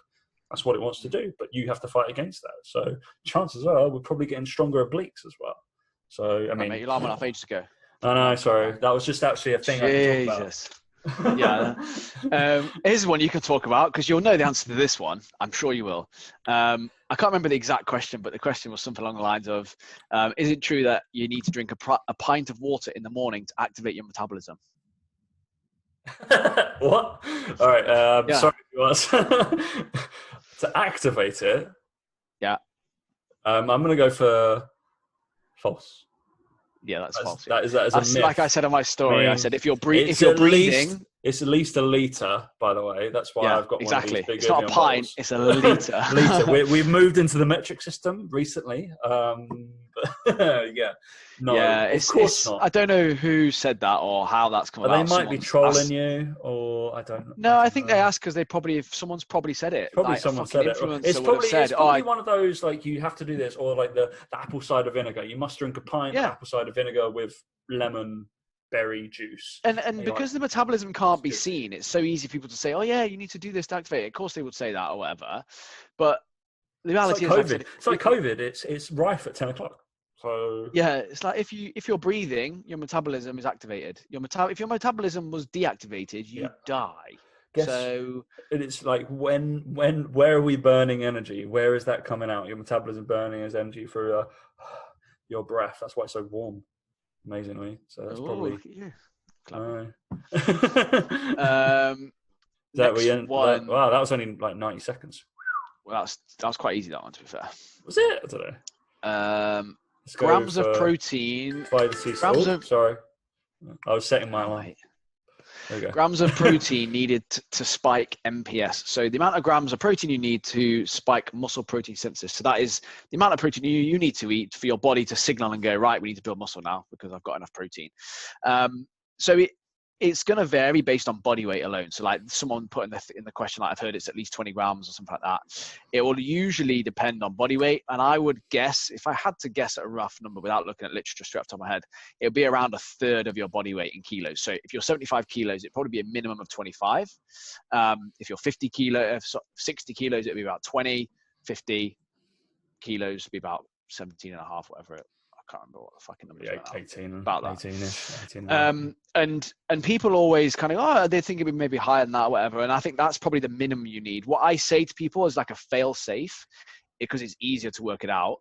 That's what it wants to do, but you have to fight against that. So chances are we're probably getting stronger obliques as well. So I mean, mate, you alarm went off ages ago. I know, sorry, that was just actually a thing I could talk about. Yeah. Here's one you can talk about, because you'll know the answer to this one. I'm sure you will. I can't remember the exact question, but the question was something along the lines of, is it true that you need to drink a pint of water in the morning to activate your metabolism? What? All right. Sorry, to activate it. Yeah. I'm going to go for false. Yeah, that's false. That is a myth. Like I said in my story, I said if you're breathing, it's at least a litre. By the way, that's why I've got exactly. One of these big it's not a pint; bottles. it's a litre. Litre. We've moved into the metric system recently. Yeah. No, of course not. I don't know who said that or how that's come about. They might be trolling you, or I don't know. No, I think they asked because if someone's probably said it. Probably someone said it. It's probably one of those, like, you have to do this, or like the apple cider vinegar. You must drink a pint of apple cider vinegar with lemon berry juice. And because the metabolism can't be seen, it's so easy for people to say, oh yeah, you need to do this to activate it. Of course they would say that or whatever. But the reality is, it's like COVID. It's rife at 10 o'clock. So yeah, it's like if you're breathing, your metabolism is activated. If your metabolism was deactivated, you die. So it's like where are we burning energy? Where is that coming out? Your metabolism burning as energy through your breath. That's why it's so warm, amazingly. So that's probably Wow, that was only like 90 seconds. Well, that was quite easy, that one, to be fair. Was it? I don't know. Grams of protein. Sorry, I was setting my alarm. There we go. Grams of protein needed to spike MPS. So the amount of grams of protein you need to spike muscle protein synthesis. So that is the amount of protein you need to eat for your body to signal and go, right, we need to build muscle now because I've got enough protein. So it's going to vary based on body weight alone. So like someone put in the question, like I've heard it's at least 20 grams or something like that. It will usually depend on body weight. And I would guess, if I had to guess at a rough number without looking at literature straight off the top of my head, it would be around a third of your body weight in kilos. So if you're 75 kilos, it'd probably be a minimum of 25. If you're 60 kilos, it'd be about 20, 50 kilos would be about 17 and a half, whatever I can't remember what the fucking number is. 18, about that. 18-ish. And people always kind of, they think it'd be maybe higher than that, or whatever. And I think that's probably the minimum you need. What I say to people is like a fail safe, because it's easier to work it out,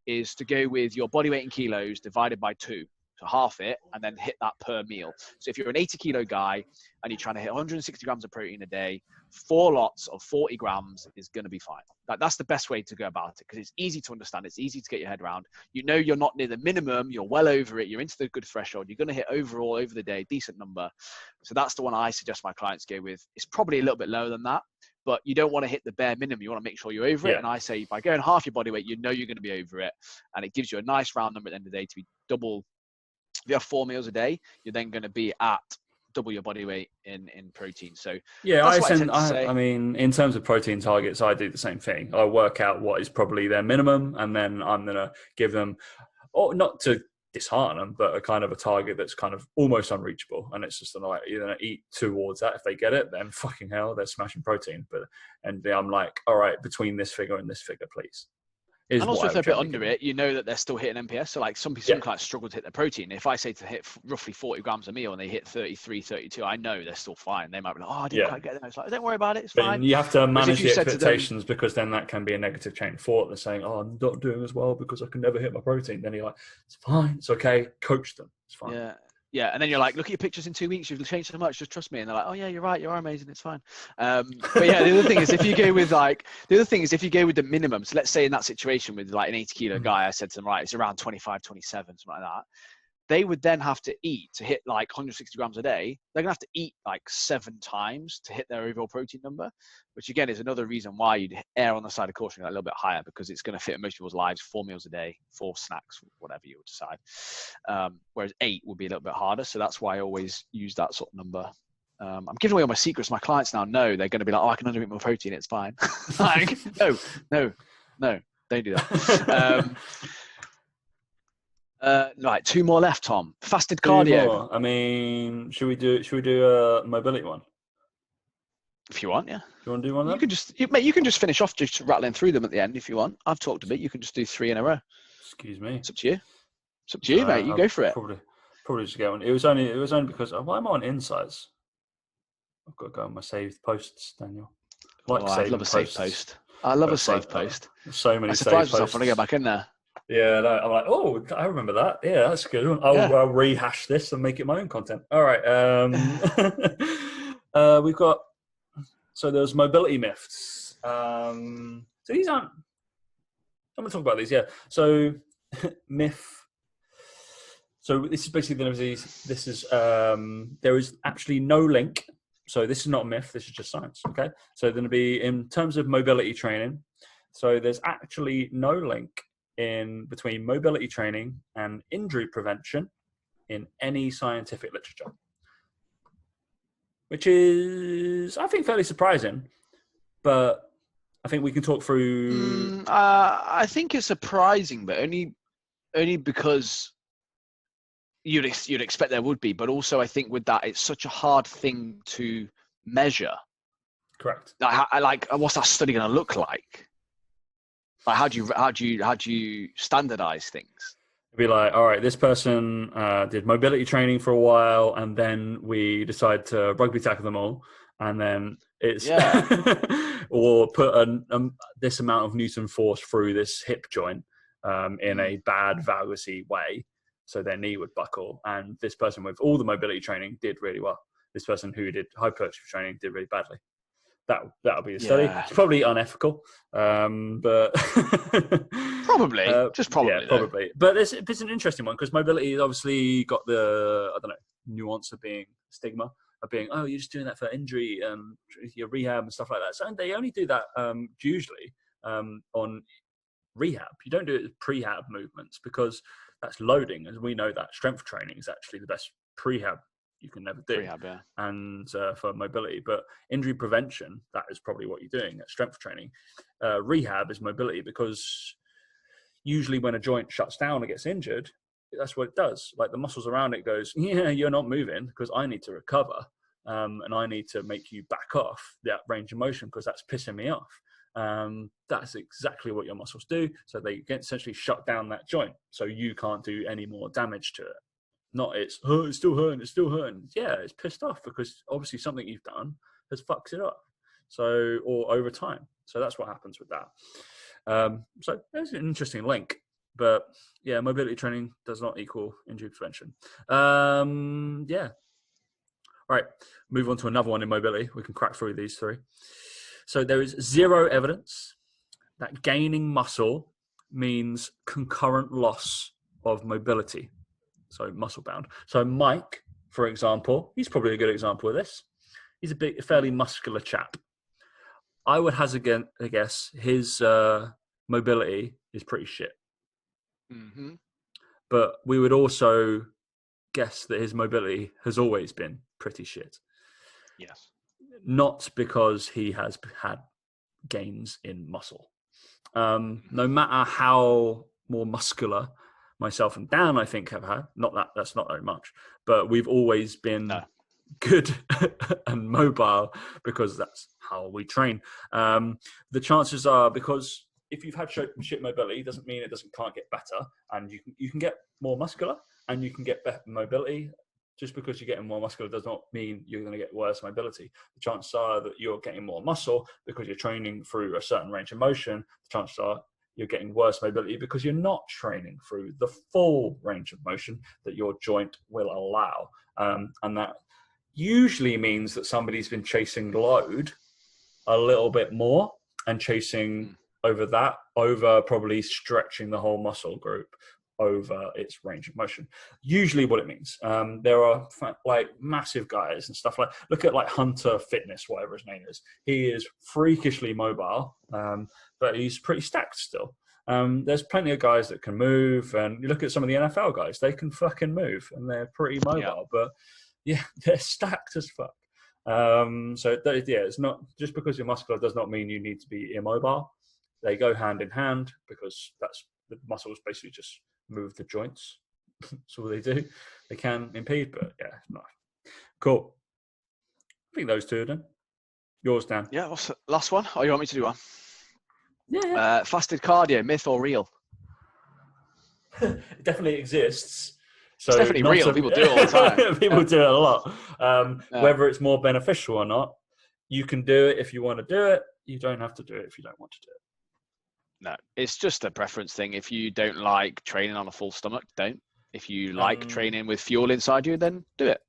is to go with your body weight in kilos divided by 2. So half it, and then hit that per meal. So if you're an 80 kilo guy and you're trying to hit 160 grams of protein a day, 4 lots of 40 grams is going to be fine. That's the best way to go about it, because it's easy to understand. It's easy to get your head around. You know, you're not near the minimum. You're well over it. You're into the good threshold. You're going to hit overall over the day, decent number. So that's the one I suggest my clients go with. It's probably a little bit lower than that, but you don't want to hit the bare minimum. You want to make sure you're over it. And I say by going half your body weight, you know you're going to be over it. And it gives you a nice round number at the end of the day to be double. If you have 4 meals a day, you're then going to be at double your body weight in protein. So yeah, I mean, in terms of protein targets, I do the same thing. I work out what is probably their minimum, and then I'm going to give them, or not to dishearten them, but a kind of a target that's kind of almost unreachable. And it's just like, you're going to eat towards that. If they get it, then fucking hell, they're smashing protein. And I'm like, all right, between this figure and this figure, please. And also, if they're a bit under it, you know that they're still hitting MPS. So like some clients struggle to hit their protein. If I say to hit roughly 40 grams a meal and they hit 33, 32, I know they're still fine. They might be like, oh, I didn't quite get there. It's like, don't worry about it. It's fine. You have to manage the expectations, because then that can be a negative chain of thought. They're saying, oh, I'm not doing as well because I can never hit my protein. Then you're like, it's fine. It's okay. Coach them. It's fine. Yeah. Yeah, and then you're like, look at your pictures in 2 weeks. You've changed so much. Just trust me. And they're like, oh yeah, you're right. You are amazing. It's fine. But yeah, the other thing is if you go with the minimum. So let's say in that situation with like an 80 kilo guy, I said to them, right, it's around 25, 27, something like that. they would then have to eat to hit like 160 grams a day. They're going to have to eat like 7 times to hit their overall protein number, which again is another reason why you'd err on the side of caution a little bit higher, because it's going to fit in most people's lives, 4 meals a day, 4 snacks, whatever you would decide. Whereas 8 would be a little bit harder. So that's why I always use that sort of number. I'm giving away all my secrets. My clients now know they're going to be like, oh, I can only eat more protein. It's fine. Like, no, don't do that. Right, 2 more left, Tom. Fasted cardio. I mean, should we do a mobility one? If you want, yeah. Do you want to do one? Then? You can just finish off just rattling through them at the end if you want. I've talked a bit. You can just do 3 in a row. Excuse me. It's up to you. It's up to you, mate. You go for it. Probably just go on. It was only because why am I on insights? I've got to go on my saved posts, Daniel. I love a saved post. I love a saved post. So many. I surprised myself when I get back in there. Yeah, no, I'm like, oh, I remember that. Yeah, that's a good one. I'll rehash this and make it my own content. All right. We've got, so there's mobility myths. So these aren't, I'm going to talk about these, yeah. So myth. So this is basically the disease. This is, there is actually no link. So this is not a myth. This is just science, okay? So they're going to be in terms of mobility training. So there's actually no link between mobility training and injury prevention in any scientific literature, which is, I think, fairly surprising. But I think we can talk through. I think it's surprising, but only because you'd expect there would be. But also, I think with that, it's such a hard thing to measure. Correct. Like, what's that study going to look like? Like, how do you standardize things? It'd be like, all right, this person did mobility training for a while, and then we decide to rugby tackle them all, and then it's or put this amount of Newton force through this hip joint in a bad valgusy way, so their knee would buckle. And this person with all the mobility training did really well. This person who did hypertrophy training did really badly. That'll be the study. Yeah. It's probably unethical, but probably. Yeah, probably. But it's an interesting one because mobility has obviously got the nuance of being stigma of being, oh, you're just doing that for injury and your rehab and stuff like that. So they only do that usually on rehab. You don't do it as prehab movements because that's loading, as we know that strength training is actually the best prehab you can never do. Rehab, yeah. And for mobility, but injury prevention, that is probably what you're doing at strength training. Rehab is mobility because usually when a joint shuts down or gets injured, that's what it does. Like the muscles around it goes, yeah, you're not moving because I need to recover and I need to make you back off that range of motion because that's pissing me off. That's exactly what your muscles do. So they get essentially shut down that joint so you can't do any more damage to it. Not it's still hurting. Yeah, it's pissed off because obviously something you've done has fucked it up. So, or over time. So that's what happens with that. So there's an interesting link. But yeah, mobility training does not equal injury prevention. Yeah. All right, move on to another one in mobility. We can crack through these 3. So there is zero evidence that gaining muscle means concurrent loss of mobility. So muscle bound. So Mike, for example, he's probably a good example of this. He's a fairly muscular chap. I would hazard a guess his mobility is pretty shit. Mm-hmm. But we would also guess that his mobility has always been pretty shit. Yes. Not because he has had gains in muscle. No matter how more muscular myself and Dan, I think, have had, that's not very much, but we've always been good and mobile because that's how we train. The chances are, because if you've had shit mobility, doesn't mean it can't get better, and you can get more muscular and you can get better mobility. Just because you're getting more muscular does not mean you're going to get worse mobility. The chances are that you're getting more muscle because you're training through a certain range of motion. The chances are you're getting worse mobility because you're not training through the full range of motion that your joint will allow. And that usually means that somebody's been chasing load a little bit more and chasing over probably stretching the whole muscle group over its range of motion. Usually what it means, there are like massive guys and stuff look at like Hunter Fitness, whatever his name is. He is freakishly mobile, but he's pretty stacked still. There's plenty of guys that can move, and you look at some of the NFL guys, they can fucking move and they're pretty mobile, but yeah, they're stacked as fuck. It's not just because you're muscular does not mean you need to be immobile. They go hand in hand because that's the muscles basically just move the joints. That's all they do. They can impede, but yeah, it's not cool. I think those two are done. Yours, Dan. Yeah, what's the last one? Oh, you want me to do one? Yeah. Fasted cardio, myth or real? It definitely exists. So it's definitely real. People do it all the time. People do it a lot. Whether it's more beneficial or not, you can do it if you want to do it. You don't have to do it if you don't want to do it. No, it's just a preference thing. If you don't like training on a full stomach, don't. If you like training with fuel inside you, then do it.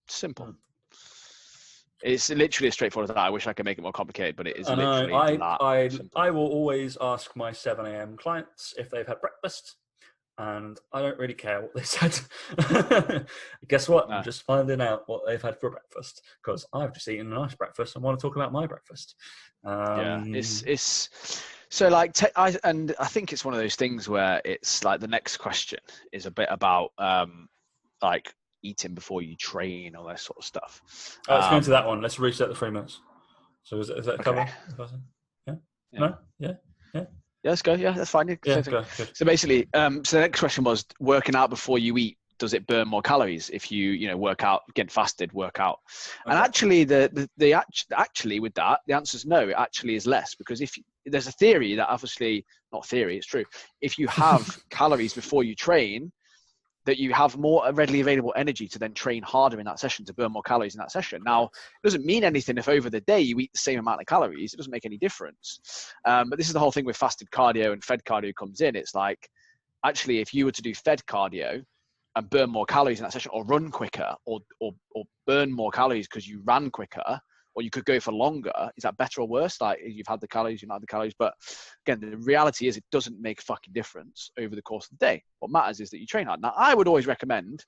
Simple. It's literally as straightforward as that. I wish I could make it more complicated, but it is literally that simple. I will always ask my 7 a.m. clients if they've had breakfast. And I don't really care what they said. Guess what? No. I'm just finding out what they've had for breakfast because I've just eaten a nice breakfast and want to talk about my breakfast. It's so like I think it's one of those things where it's like the next question is a bit about like eating before you train, all that sort of stuff. Let's go into that one. Let's reset the 3 minutes. So is that a cover? Yeah. No. Yeah. Yeah, let's go. Yeah, that's fine. Yeah, go. So basically, so the next question was working out before you eat. Does it burn more calories if you work out, get fasted, work out? Okay. And actually, actually with that, the answer is no. It actually is less because there's a theory that obviously not theory, it's true. If you have calories before you train, that you have more readily available energy to then train harder in that session to burn more calories in that session. Now, it doesn't mean anything if over the day you eat the same amount of calories. It doesn't make any difference. But this is the whole thing with fasted cardio and fed cardio comes in. It's like, actually, if you were to do fed cardio and burn more calories in that session or run quicker or burn more calories because you ran quicker, or you could go for longer, is that better or worse? Like you've had the calories, you've not had the calories. But again, the reality is it doesn't make a fucking difference over the course of the day. What matters is that you train hard. Now, I would always recommend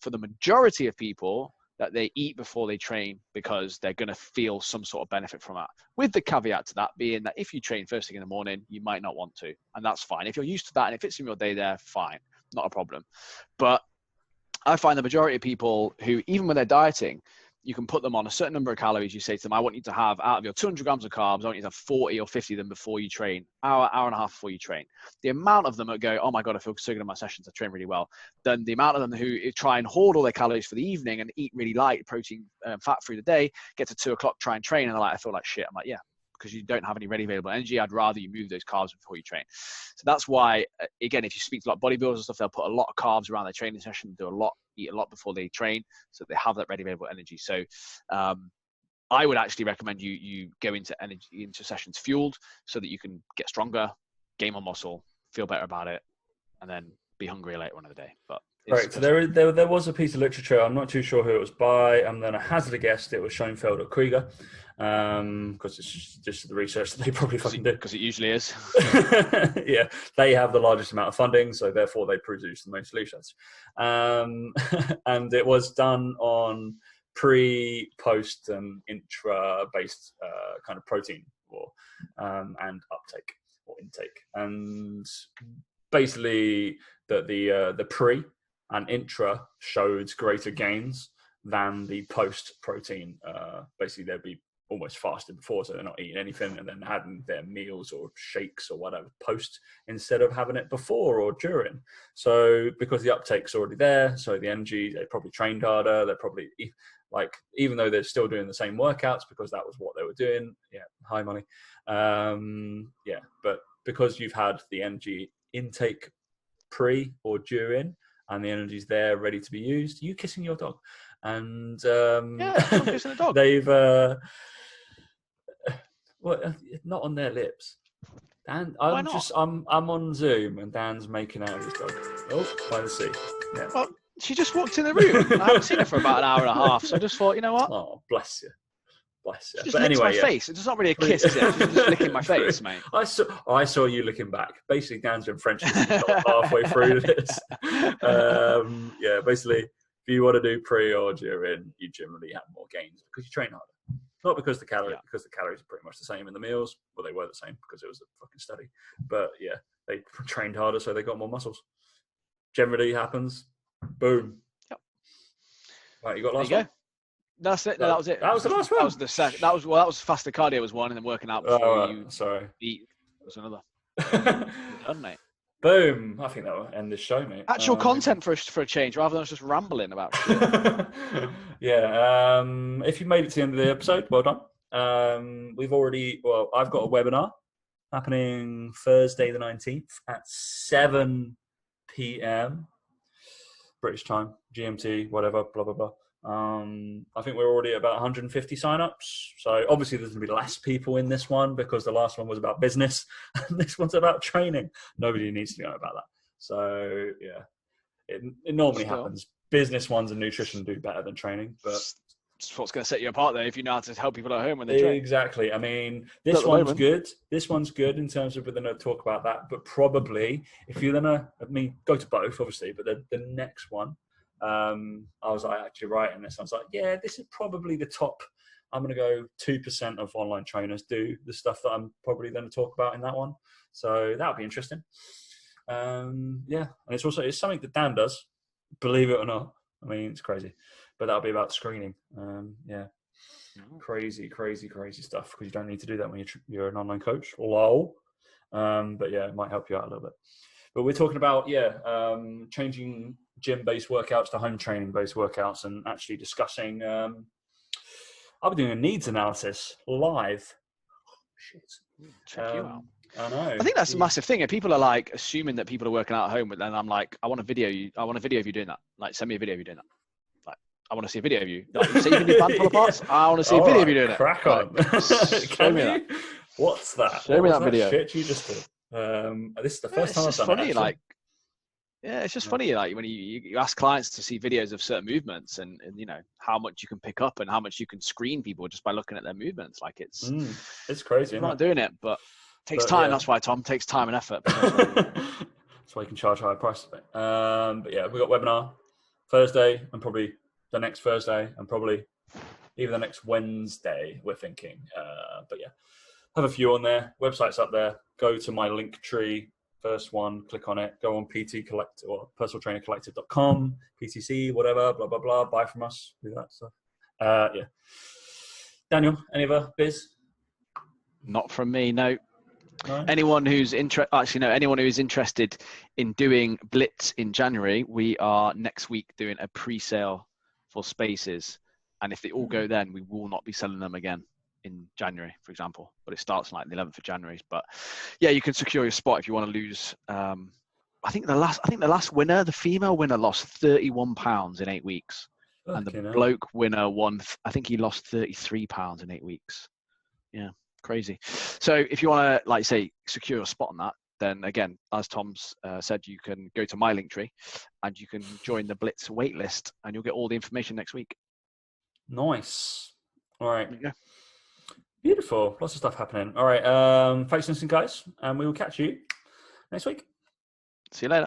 for the majority of people that they eat before they train because they're going to feel some sort of benefit from that. With the caveat to that being that if you train first thing in the morning, you might not want to. And that's fine. If you're used to that and it fits in your day there, fine. Not a problem. But I find the majority of people who, even when they're dieting, you can put them on a certain number of calories. You say to them, I want you to have, out of your 200 grams of carbs, I want you to have 40 or 50 of them before you train, hour and a half before you train. The amount of them that go, oh my God, I feel so good in my sessions, I train really well. Then the amount of them who try and hoard all their calories for the evening and eat really light protein, fat through the day, get to 2 o'clock, try and train, and they're like, I feel like shit. I'm like, yeah, because you don't have any ready available energy. I'd rather you move those carbs before you train. So that's why, again, if you speak to a lot of bodybuilders and stuff, they'll put a lot of carbs around their training session, eat a lot before they train, so they have that ready available energy. So I would actually recommend you go into sessions fueled so that you can get stronger, gain more muscle, feel better about it, and then be hungry later on in the day. But right, so there was a piece of literature, I'm not too sure who it was by, and then I hazard a guess it was Schoenfeld or Krieger, because it's just the research that they probably fucking do. Because it usually is. Yeah, they have the largest amount of funding, so therefore they produce the most solutions. And it was done on pre, post, and intra-based kind of protein and uptake or intake. And basically the pre and intra showed greater gains than the post protein. Basically, they'd be almost fasted before, so they're not eating anything and then having their meals or shakes or whatever post instead of having it before or during. So because the uptake's already there, so the energy, they probably trained harder. They're probably like, even though they're still doing the same workouts because that was what they were doing. Yeah, high money. Yeah, but because you've had the energy intake pre or during, and the energy's there ready to be used. You kissing your dog, and yeah, I'm kissing the dog. They've well, not on their lips. Dan, I'm on Zoom, and Dan's making out with his dog. Oh, by the sea. Yeah. Well, she just walked in the room. I haven't seen her for about an hour and a half, so I just thought, you know what? Oh, bless you. Bless you. She just But licks anyway, my face. It's not really a kiss, is it? She's just licking my face, mate. I saw you looking back. Basically, Dan's been French halfway through this. Yeah, basically, if you want to do pre or during, you generally have more gains because you train harder. Not because because the calories are pretty much the same in the meals. Well, they were the same because it was a fucking study. But yeah, they trained harder, so they got more muscles. Generally happens. Boom. Yep. Right, you got last one? That's it. No, that was it. That was the last one. That was the second. That was faster cardio was one, and then working out before you eat was another. Done, mate. Boom. I think that will end this show, mate. Actual content for a change, rather than us just rambling about shit. Yeah. If you made it to the end of the episode, well done. I've got a webinar happening Thursday the 19th at 7 p.m. British time, GMT, whatever, blah, blah, blah. I think we're already at about 150 signups. So obviously there's going to be less people in this one because the last one was about business and this one's about training. Nobody needs to know about that. So yeah, it normally happens. Business ones and nutrition do better than training, but it's what's going to set you apart there if you know how to help people at home when they train. Exactly. I mean, this one's good. This one's good in terms of we're going to talk about that, but probably if you're going to, go to both obviously, but the next one, I was actually writing this. I was like, yeah, this is probably the top. I'm going to go 2% of online trainers do the stuff that I'm probably going to talk about in that one. So that'll be interesting. And it's something that Dan does, believe it or not. I mean, it's crazy, but that'll be about screening. Crazy stuff because you don't need to do that when you're an online coach. Lol. But yeah, it might help you out a little bit. But we're talking about changing gym-based workouts to home training-based workouts, and actually discussing. I'll be doing a needs analysis live. Shit. Check you out. I know. I think that's a massive thing. People are like assuming that people are working out at home, but then I'm like, I want a video of you doing that. Like, send me a video of you doing that. Like, I want to see a video of you. Like, so you can do band pull aparts. I want to see a video of you doing it. Crack on. Show me that. What's that? Show me that video. Shit you just did. This is the first time I've done funny, it. Like, it's just funny, like when you ask clients to see videos of certain movements and you know how much you can pick up and how much you can screen people just by looking at their movements. Like it's crazy. I'm not doing it, but it takes time. Yeah. That's why, Tom, takes time and effort. That's why you can charge higher prices. But yeah, we got webinar Thursday and probably the next Thursday and probably even the next Wednesday. We're thinking, but yeah, have a few on there. Website's up there. Go to my link tree. First one, click on it, go on PT Collect or personaltrainercollective.com, PTC, whatever, blah, blah, blah, buy from us, do that stuff. Yeah. Daniel, any other biz? Not from me, no. Anyone who's anyone who is interested in doing Blitz in January, we are next week doing a pre-sale for spaces. And if they all go then, we will not be selling them again in January, for example, but it starts like the 11th of January. But yeah, you can secure your spot if you want to lose. I think the last winner, the female winner, lost 31 pounds in 8 weeks, and the bloke winner won. I think he lost 33 pounds in 8 weeks. Yeah, crazy. So if you want to, like say, secure your spot on that, then again, as Tom's said, you can go to my link tree and you can join the Blitz waitlist, and you'll get all the information next week. Nice. All right. Yeah. Beautiful. Lots of stuff happening. All right. Thanks for listening, guys. And we will catch you next week. See you later.